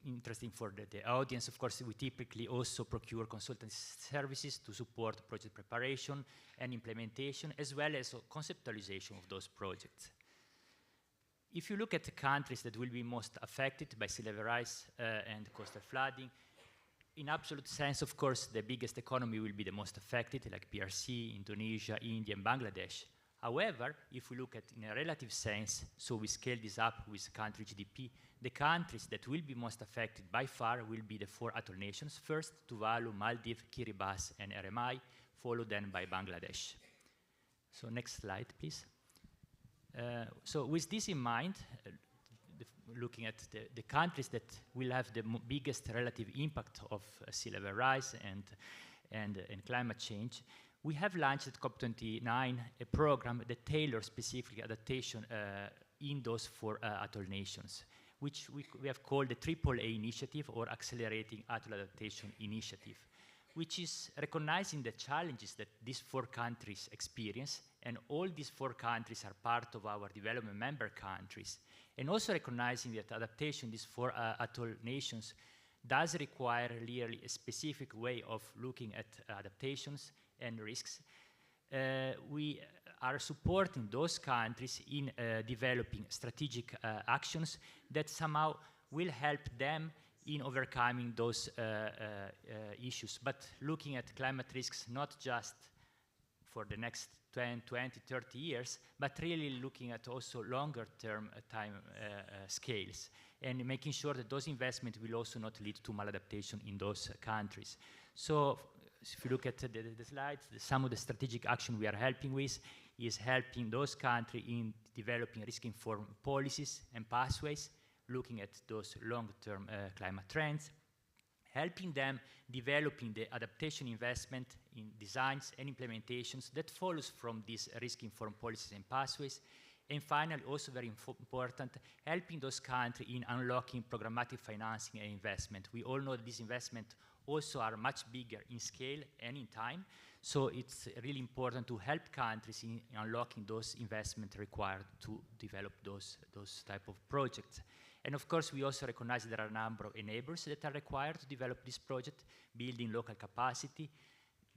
Speaker 8: interesting for the audience, of course, we typically also procure consultancy services to support project preparation and implementation, as well as conceptualization of those projects. If you look at the countries that will be most affected by sea level rise and coastal flooding, in absolute sense, of course, the biggest economy will be the most affected, like PRC, Indonesia, India, and Bangladesh. However, if we look at in a relative sense, so we scale this up with country GDP, the countries that will be most affected by far will be the 4 atoll nations. First, Tuvalu, Maldives, Kiribati, and RMI, followed then by Bangladesh. So next slide, please. So with this in mind, looking at the countries that will have the biggest relative impact of sea level rise and climate change, we have launched at COP29 a program that tailors specific adaptation in those 4 atoll nations, which we have called the AAA initiative, or Accelerating Atoll Adaptation Initiative, which is recognizing the challenges that these 4 countries experience, and all these 4 countries are part of our development member countries, and also recognizing that adaptation in these 4 atoll nations does require really a specific way of looking at adaptations and risks. We are supporting those countries in developing strategic actions that somehow will help them in overcoming those issues, but looking at climate risks not just for the next 10, 20, 30 years, but really looking at also longer term time scales, and making sure that those investments will also not lead to maladaptation in those countries. So if you look at the slides, some of the strategic action we are helping with is helping those countries in developing risk-informed policies and pathways, looking at those long-term climate trends, helping them developing the adaptation investment in designs and implementations that follows from these risk-informed policies and pathways, and finally, also very important, helping those countries in unlocking programmatic financing and investment. We all know that these investments also are much bigger in scale and in time, so it's really important to help countries in unlocking those investments required to develop those type of projects. And of course, we also recognize there are a number of enablers that are required to develop this project, building local capacity,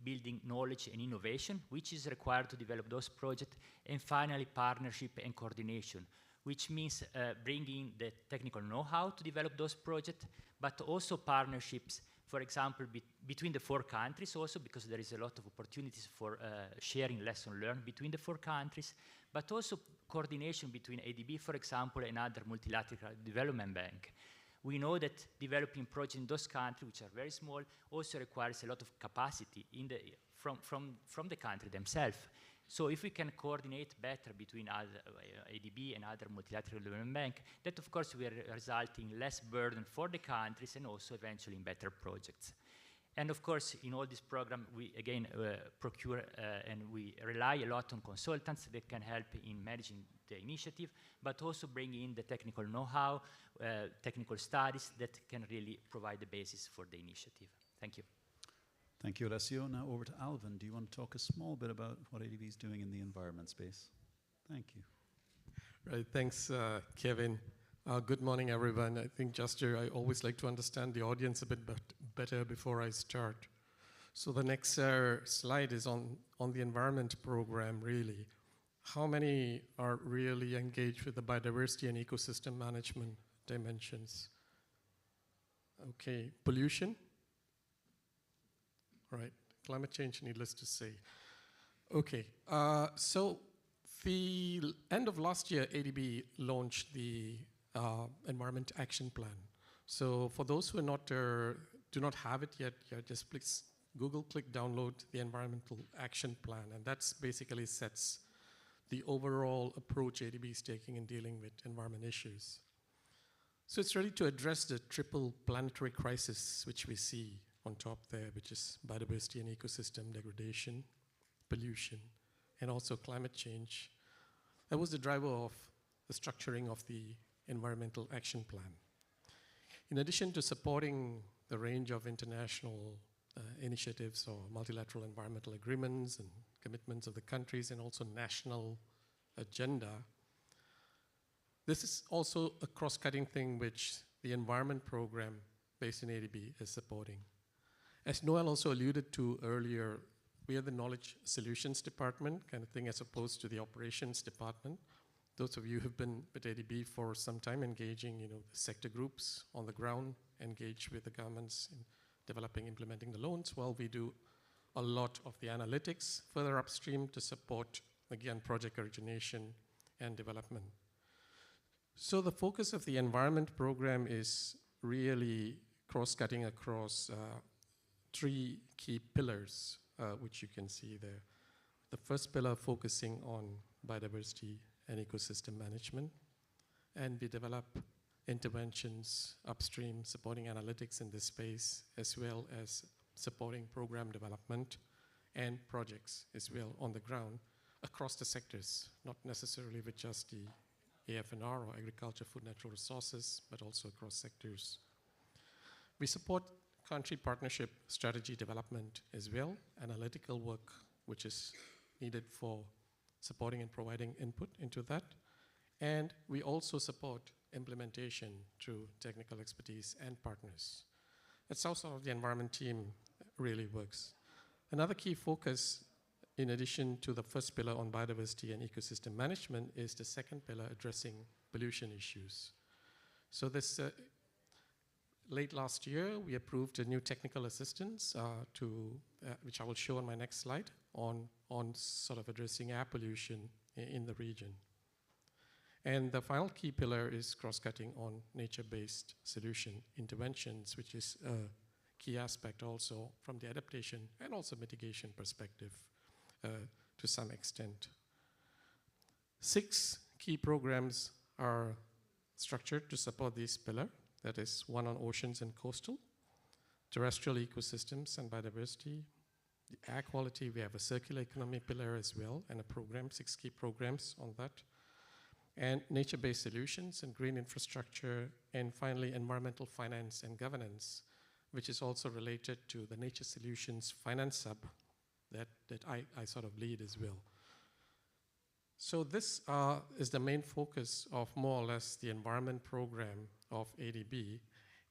Speaker 8: building knowledge and innovation, which is required to develop those projects, and finally, partnership and coordination, which means bringing the technical know-how to develop those projects, but also partnerships, for example, between the 4 countries also, because there is a lot of opportunities for sharing lessons learned between the 4 countries, but also coordination between ADB, for example, and other multilateral development bank. We know that developing projects in those countries, which are very small, also requires a lot of capacity from the country themselves. So if we can coordinate better between other, ADB and other multilateral development bank, that of course will result in less burden for the countries and also eventually in better projects. And of course, in all this program, we again procure and we rely a lot on consultants that can help in managing the initiative, but also bring in the technical know-how, technical studies that can really provide the basis for the initiative. Thank you.
Speaker 1: Thank you, Alessio. Now over to Alvin. Do you want to talk a small bit about what ADB is doing in the environment space? Thank you.
Speaker 9: Right, thanks, Kevin. Good morning, everyone. I think, Juster, I always like to understand the audience a bit better before I start. So the next slide is on the environment program, really. How many are really engaged with the biodiversity and ecosystem management dimensions? Okay, pollution? Right, climate change, needless to say. Okay, so the end of last year, ADB launched the Environment Action Plan. So for those who are not, do not have it yet, just please click download the Environmental Action Plan, and that's basically sets the overall approach ADB is taking in dealing with environment issues. So it's ready to address the triple planetary crisis which we see on top there, which is biodiversity and ecosystem degradation, pollution, and also climate change. That was the driver of the structuring of the Environmental Action Plan. In addition to supporting the range of international initiatives or multilateral environmental agreements and commitments of the countries and also national agenda, this is also a cross-cutting thing which the environment program based in ADB is supporting. As Noel also alluded to earlier, we are the Knowledge Solutions Department kind of thing as opposed to the Operations Department. Those of you who've been with ADB for some time engaging, the sector groups on the ground, engage with the governments in developing, implementing the loans. Well, we do a lot of the analytics further upstream to support, again, project origination and development. So the focus of the environment program is really cross-cutting across 3 key pillars, which you can see there. The first pillar focusing on biodiversity and ecosystem management, and we develop interventions upstream, supporting analytics in this space, as well as supporting program development and projects as well on the ground across the sectors, not necessarily with just the AF&R or agriculture, food, natural resources, but also across sectors. We support country partnership strategy development as well, analytical work which is needed for supporting and providing input into that. And we also support implementation through technical expertise and partners. That's how sort of the environment team really works. Another key focus, in addition to the first pillar on biodiversity and ecosystem management, is the second pillar addressing pollution issues. So this late last year, we approved a new technical assistance which I will show on my next slide, on sort of addressing air pollution in the region. And the final key pillar is cross-cutting on nature-based solution interventions, which is a key aspect also from the adaptation and also mitigation perspective to some extent. 6 key programs are structured to support this pillar. That is one on oceans and coastal, terrestrial ecosystems and biodiversity, the air quality. We have a circular economy pillar as well, and a program, 6 key programs on that. And nature-based solutions and green infrastructure, and finally environmental finance and governance, which is also related to the Nature Solutions Finance Hub that I sort of lead as well. So this is the main focus of more or less the environment program of ADB.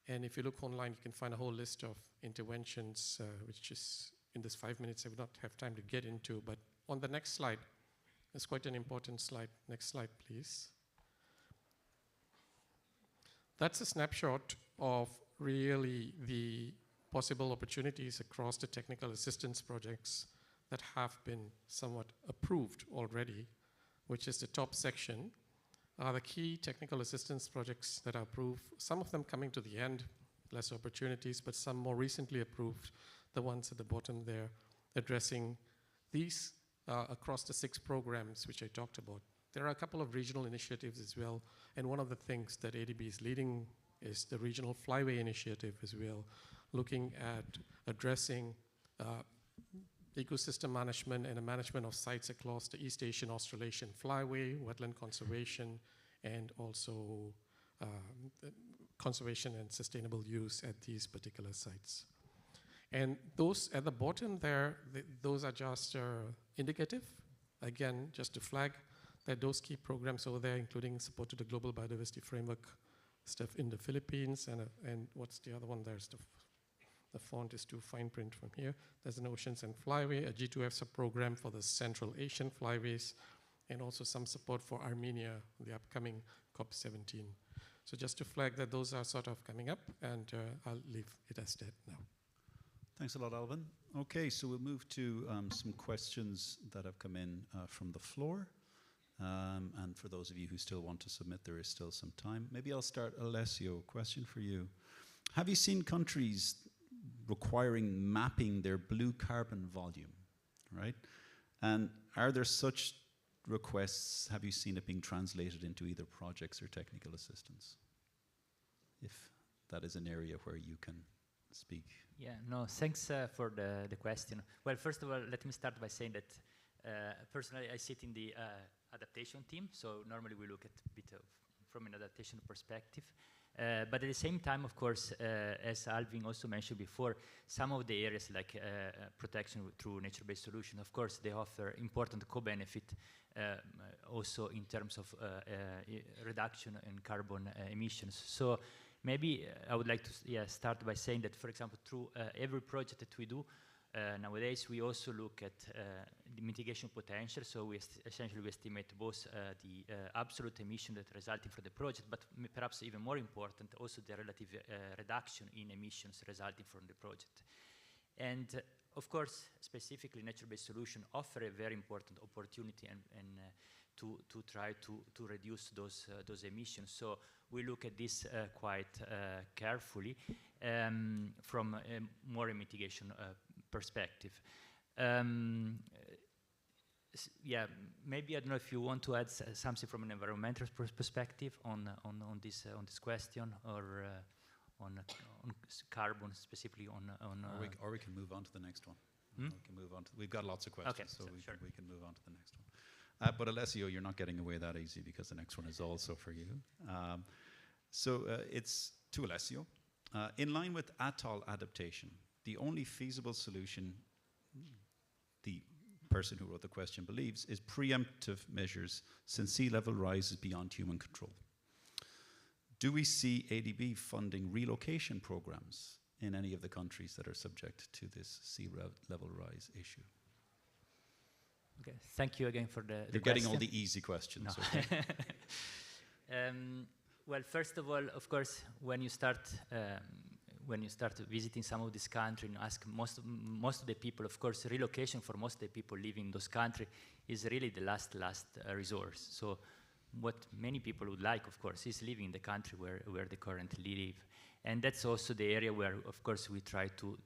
Speaker 9: And if you look online, you can find a whole list of interventions, which is in this 5 minutes I would not have time to get into. But on the next slide, it's quite an important slide. Next slide, please. That's a snapshot of really the possible opportunities across the technical assistance projects that have been somewhat approved already, which is the top section, are the key technical assistance projects that are approved, some of them coming to the end, less opportunities, but some more recently approved, the ones at the bottom there, addressing these across the 6 programs which I talked about. There are a couple of regional initiatives as well, and one of the things that ADB is leading is the Regional Flyway Initiative as well, looking at addressing ecosystem management and the management of sites across the East Asian Australasian Flyway, wetland conservation, and also conservation and sustainable use at these particular sites. And those at the bottom there, those are just indicative. Again, just to flag that those key programs over there, including support to the Global Biodiversity Framework stuff in the Philippines, and what's the other one? There's the font is too fine print from here. There's an Oceans and Flyway, a G2F sub-program for the Central Asian Flyways, and also some support for Armenia, the upcoming COP17. So just to flag that those are sort of coming up, and I'll leave it as that now.
Speaker 1: Thanks a lot, Alvin. Okay, so we'll move to some questions that have come in from the floor. And for those of you who still want to submit, there is still some time. Maybe I'll start, Alessio, question for you. Have you seen countries requiring mapping their blue carbon volume, right? And are there such requests, have you seen it being translated into either projects or technical assistance? If that is an area where you can speak.
Speaker 8: Yeah, no, thanks for the question. Well, first of all, let me start by saying that personally I sit in the adaptation team, so normally we look at a bit of from an adaptation perspective. But at the same time, of course, as Alvin also mentioned before, some of the areas like protection through nature-based solutions, of course, they offer important co-benefit also in terms of reduction in carbon emissions. So maybe I would like to start by saying that, for example, through every project that we do, nowadays we also look at the mitigation potential, so we essentially we estimate both the absolute emission that resulting from the project, but perhaps even more important, also the relative reduction in emissions resulting from the project. And of course, specifically nature-based solutions offer a very important opportunity and to try to reduce those emissions. So we look at this quite carefully from a more mitigation perspective. Yeah, maybe I don't know if you want to add something from an environmental perspective on this question, or on carbon specifically on.
Speaker 1: Or we can move on to the next one.
Speaker 8: Hmm?
Speaker 1: We can move on to, we've got lots of questions,
Speaker 8: okay,
Speaker 1: so
Speaker 8: sure.
Speaker 1: we can move on to the next one. But Alessio, you're not getting away that easy because the next one is also for you. It's to Alessio. In line with atoll adaptation, the only feasible solution the person who wrote the question believes is preemptive measures since sea level rises beyond human control. Do we see ADB funding relocation programs in any of the countries that are subject to this sea level rise issue?
Speaker 8: Okay, thank you again for the
Speaker 1: You're getting all the easy questions.
Speaker 8: No.
Speaker 1: Okay.
Speaker 8: Well, first of all, of course, when you start visiting some of these countries and ask most of the people, of course, relocation for most of the people living in those countries is really the last resource. So what many people would like, of course, is living in the country where they currently live. And that's also the area where, of course, we try to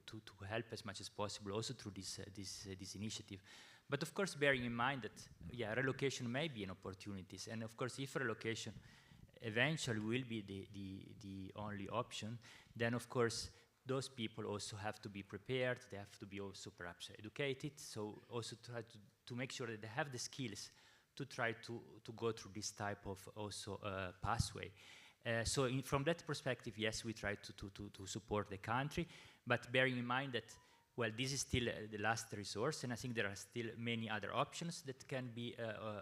Speaker 8: help as much as possible also through this initiative. But of course, bearing in mind that, yeah, relocation may be an opportunity. And of course, if relocation eventually will be the only option, then of course, those people also have to be prepared. They have to be also perhaps educated. So also try to make sure that they have the skills to try to go through this type of also pathway. So from that perspective, yes, we try to support the country, but bearing in mind that, well, this is still the last resource, and I think there are still many other options that can be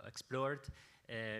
Speaker 8: explored.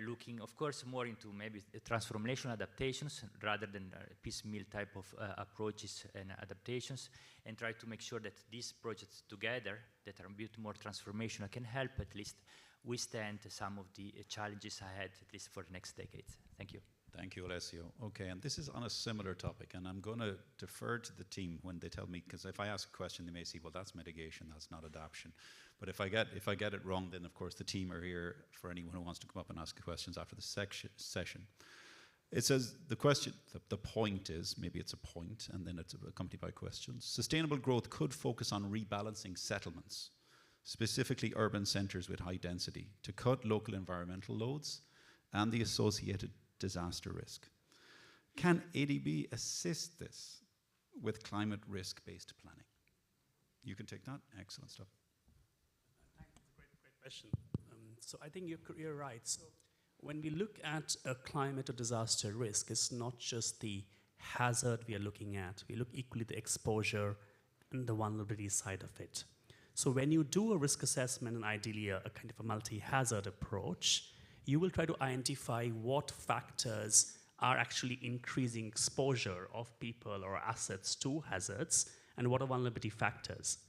Speaker 8: looking, of course, more into maybe transformation adaptations rather than piecemeal type of approaches and adaptations, and try to make sure that these projects together that are a bit more transformational can help at least withstand some of the challenges ahead, at least for the next decades. Thank you.
Speaker 1: Thank you, Alessio. Okay, and this is on a similar topic, and I'm going to defer to the team when they tell me, because if I ask a question, they may say, well, that's mitigation, that's not adaptation. But if I get it wrong, then of course the team are here for anyone who wants to come up and ask questions after the session. It says the question, the point is, maybe it's a point, and then it's accompanied by questions. Sustainable growth could focus on rebalancing settlements, specifically urban centres with high density, to cut local environmental loads and the associated disaster risk. Can ADB assist this with climate risk-based planning? You can take that. Excellent stuff.
Speaker 6: Thanks. Great question. So I think you're right. So when we look at a climate or disaster risk, it's not just the hazard we are looking at. We look equally the exposure and the vulnerability side of it. So when you do a risk assessment, and ideally a kind of a multi-hazard approach, you will try to identify what factors are actually increasing exposure of people or assets to hazards, and what are vulnerability factors.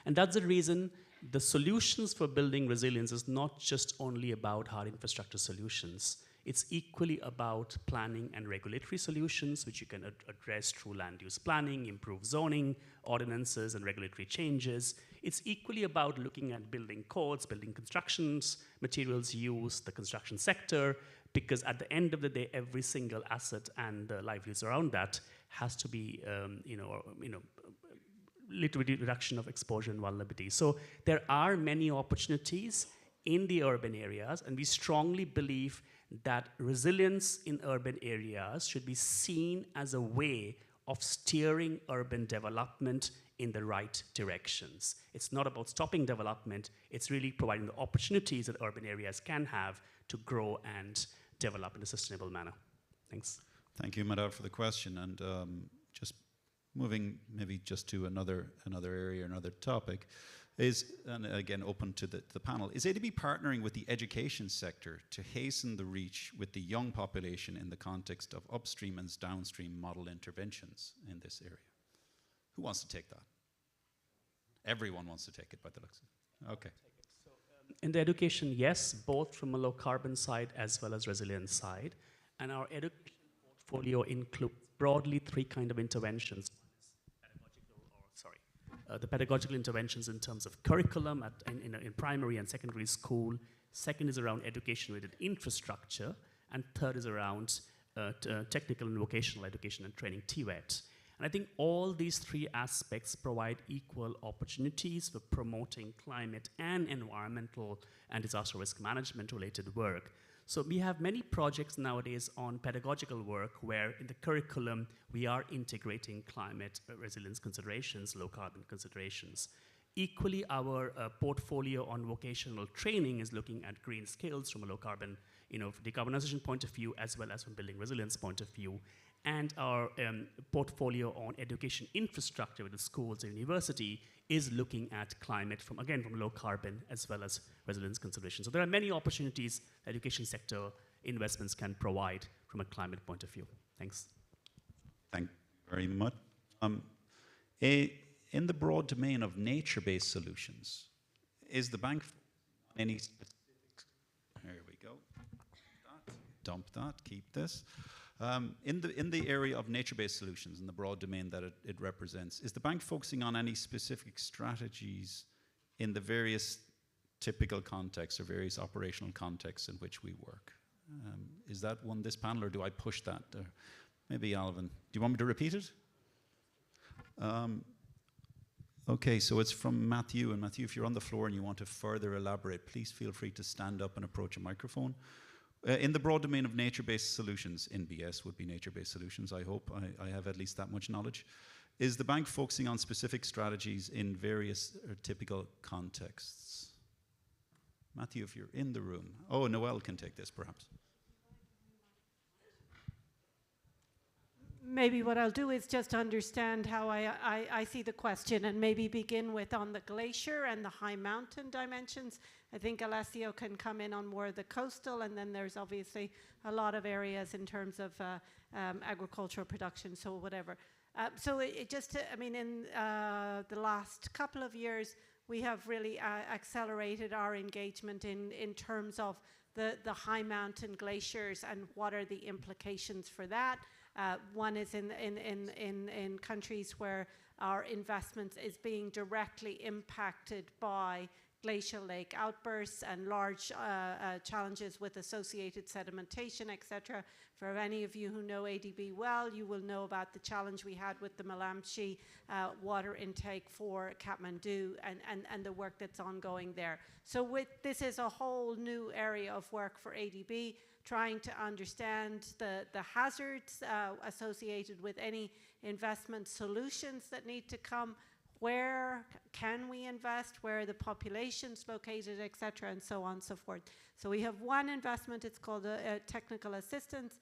Speaker 6: And that's the reason the solutions for building resilience is not just only about hard infrastructure solutions. It's equally about planning and regulatory solutions, which you can address through land use planning, improve zoning, ordinances, and regulatory changes. It's equally about looking at building codes, building constructions, materials use, the construction sector, because at the end of the day, every single asset and the livelihoods around that has to be, little reduction of exposure and vulnerability. So there are many opportunities in the urban areas, and we strongly believe that resilience in urban areas should be seen as a way of steering urban development in the right directions. It's not about stopping development, it's really providing the opportunities that urban areas can have to grow and develop in a sustainable manner. Thanks.
Speaker 1: Thank you, Madhav, for the question. And just moving maybe just to another area, another topic, is, and again, open to the panel, is ADB partnering with the education sector to hasten the reach with the young population in the context of upstream and downstream model interventions in this area? Who wants to take that? Everyone wants to take it by the looks of it. Okay.
Speaker 6: In the education, yes, both from a low carbon side as well as resilience side. And our education portfolio includes broadly three kinds of interventions. The pedagogical interventions in terms of curriculum in primary and secondary school. Second is around education-related infrastructure. And third is around technical and vocational education and training, TVET. And I think all these three aspects provide equal opportunities for promoting climate and environmental and disaster risk management related work. So we have many projects nowadays on pedagogical work where in the curriculum we are integrating climate resilience considerations, low carbon considerations. Equally, our portfolio on vocational training is looking at green skills from a low carbon, decarbonization point of view, as well as from building resilience point of view. And our portfolio on education infrastructure with the schools and university is looking at climate from low carbon as well as resilience considerations. So there are many opportunities the education sector investments can provide from a climate point of view. Thanks.
Speaker 1: Thank you very much. In the broad domain of nature-based solutions, is the bank any specific? Here we go. Dump that, keep this. In the area of nature-based solutions, in the broad domain that it represents, is the bank focusing on any specific strategies in the various typical contexts or various operational contexts in which we work? Is that one this panel, or do I push that? Maybe Alvin, do you want me to repeat it? Okay, so it's from Matthew, and Matthew, if you're on the floor and you want to further elaborate, please feel free to stand up and approach a microphone. In the broad domain of nature-based solutions, NBS would be nature-based solutions, I hope. I have at least that much knowledge. Is the bank focusing on specific strategies in various typical contexts? Matthew, if you're in the room. Oh, Noel can take this, perhaps.
Speaker 2: maybe what I'll do is just understand how I see the question, and maybe begin with on the glacier and the high mountain dimensions. I think Alessio can come in on more of the coastal, and then there's obviously a lot of areas in terms of agricultural production, so whatever. So it just, I mean, in the last couple of years, we have really accelerated our engagement in terms of the high mountain glaciers and what are the implications for that. One is in countries where our investments is being directly impacted by glacial lake outbursts and large challenges with associated sedimentation, etc. For any of you who know ADB well, you will know about the challenge we had with the Malamshi water intake for Kathmandu and the work that's ongoing there. So this is a whole new area of work for ADB, trying to understand the hazards associated with any investment solutions that need to come. Where can we invest? Where are the populations located, et cetera, and so on and so forth. So we have one investment, it's called technical assistance,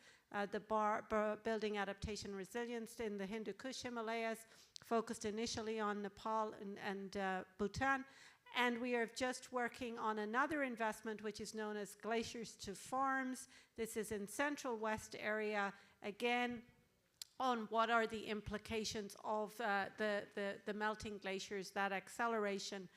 Speaker 2: the building adaptation resilience in the Hindu Kush Himalayas, focused initially on Nepal and Bhutan. And we are just working on another investment, which is known as Glaciers to Farms. This is in Central West area, again, on what are the implications of the melting glaciers, that acceleration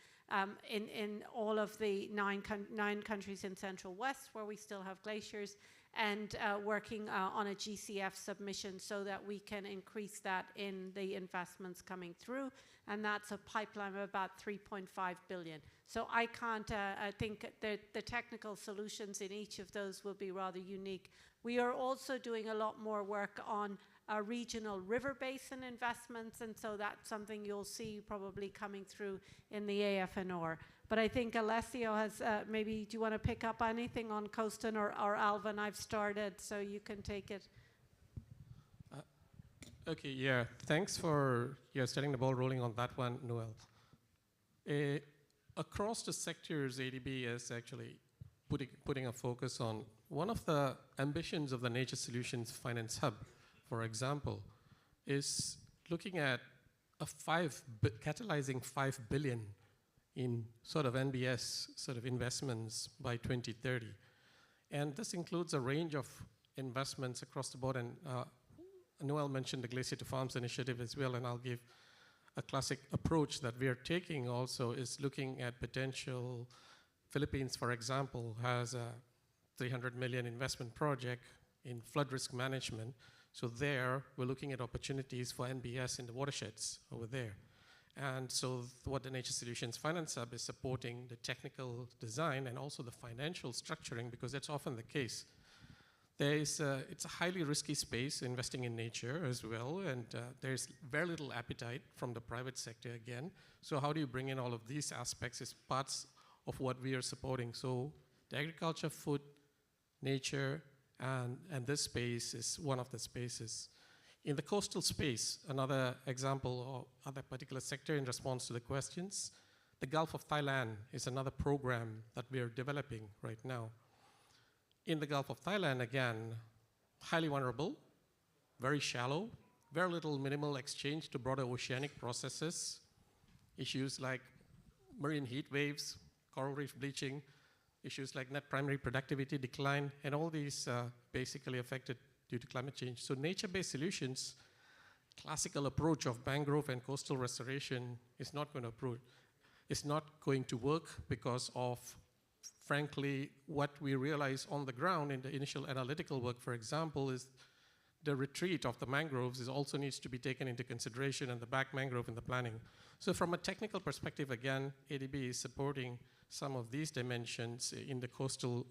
Speaker 2: in all of the nine countries in Central West where we still have glaciers, and working on a GCF submission so that we can increase that in the investments coming through. And that's a pipeline of about 3.5 billion. So I can't, I think the technical solutions in each of those will be rather unique. We are also doing a lot more work on regional river basin investments, and so that's something you'll see probably coming through in the AFNR. But I think Alessio has, maybe, do you want to pick up anything on Coaston, or Alvin? I've started, so you can take it.
Speaker 9: Okay, yeah, thanks for starting the ball rolling on that one, Noel. Across the sectors, ADB is actually putting a focus on one of the ambitions of the Nature Solutions Finance Hub, for example, is looking at catalyzing 5 billion in sort of NBS sort of investments by 2030. And this includes a range of investments across the board. And Noel mentioned the Glacier to Farms initiative as well, and I'll give a classic approach that we are taking also is looking at potential. Philippines, for example, has a 300 million investment project in flood risk management. So there, we're looking at opportunities for NBS in the watersheds over there. And so what the Nature Solutions Finance Hub is supporting the technical design and also the financial structuring, because that's often the case. It's a highly risky space, investing in nature as well, and there's very little appetite from the private sector again. So how do you bring in all of these aspects as parts of what we are supporting? So the agriculture, food, nature, and this space is one of the spaces. In the coastal space, another example of other particular sector in response to the questions, the Gulf of Thailand is another program that we are developing right now. In the Gulf of Thailand, again, highly vulnerable, very shallow, very little minimal exchange to broader oceanic processes, issues like marine heat waves, coral reef bleaching, issues like net primary productivity decline, and all these basically affected due to climate change. So nature-based solutions, classical approach of mangrove and coastal restoration is not going to work because of, frankly, what we realize on the ground in the initial analytical work, for example, is the retreat of the mangroves also needs to be taken into consideration, and the back mangrove in the planning. So from a technical perspective, again, ADB is supporting some of these dimensions in the coastal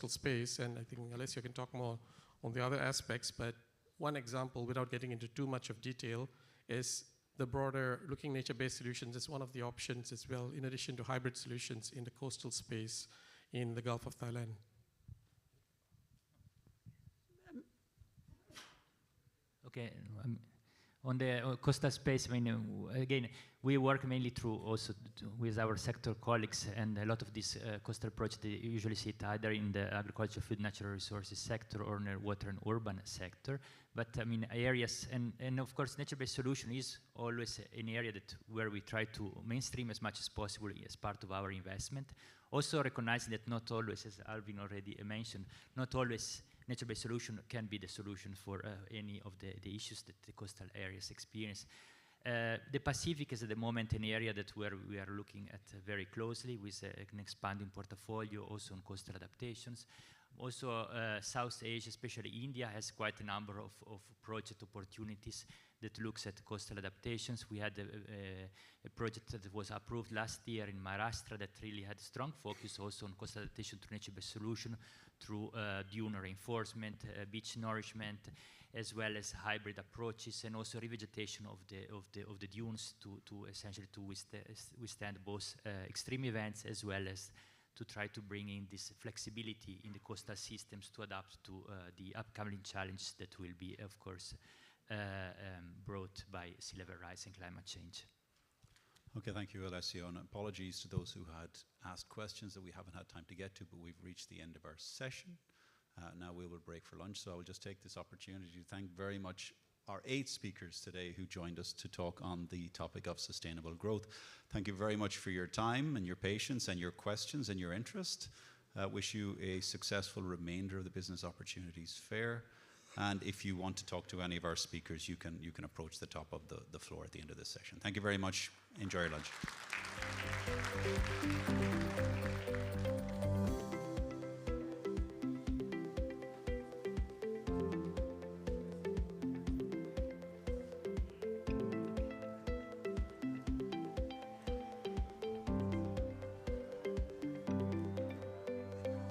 Speaker 9: space, and I think Alessio can talk more on the other aspects, but one example, without getting into too much of detail, is the broader looking nature-based solutions is one of the options as well, in addition to hybrid solutions in the coastal space in the Gulf of Thailand.
Speaker 8: Okay, On the coastal space, I mean, again, we work mainly through also with our sector colleagues, and a lot of these coastal projects, they usually sit either in the agriculture, food, natural resources sector or in the water and urban sector. But I mean, areas, and of course, nature-based solution is always an area that where we try to mainstream as much as possible as part of our investment. Also recognizing that not always, as Alvin already mentioned, not always nature-based solution can be the solution for any of the issues that the coastal areas experience. The Pacific is at the moment an area that where we are looking at very closely with an expanding portfolio also on coastal adaptations. Also, South Asia, especially India, has quite a number of project opportunities that looks at coastal adaptations. We had a project that was approved last year in Maharashtra that really had a strong focus also on coastal adaptation through nature-based solution, through dune reinforcement, beach nourishment, as well as hybrid approaches, and also revegetation of the dunes to essentially to withstand both extreme events as well as to try to bring in this flexibility in the coastal systems to adapt to the upcoming challenges that will be, of course, brought by sea level rise and climate change.
Speaker 1: Okay, thank you, Alessio, and apologies to those who had asked questions that we haven't had time to get to, but we've reached the end of our session. Now we will break for lunch, so I will just take this opportunity to thank very much our 8 speakers today who joined us to talk on the topic of sustainable growth. Thank you very much for your time and your patience and your questions and your interest. Wish you a successful remainder of the Business Opportunities Fair. And if you want to talk to any of our speakers, you can approach the top of the floor at the end of this session. Thank you very much. Enjoy your lunch.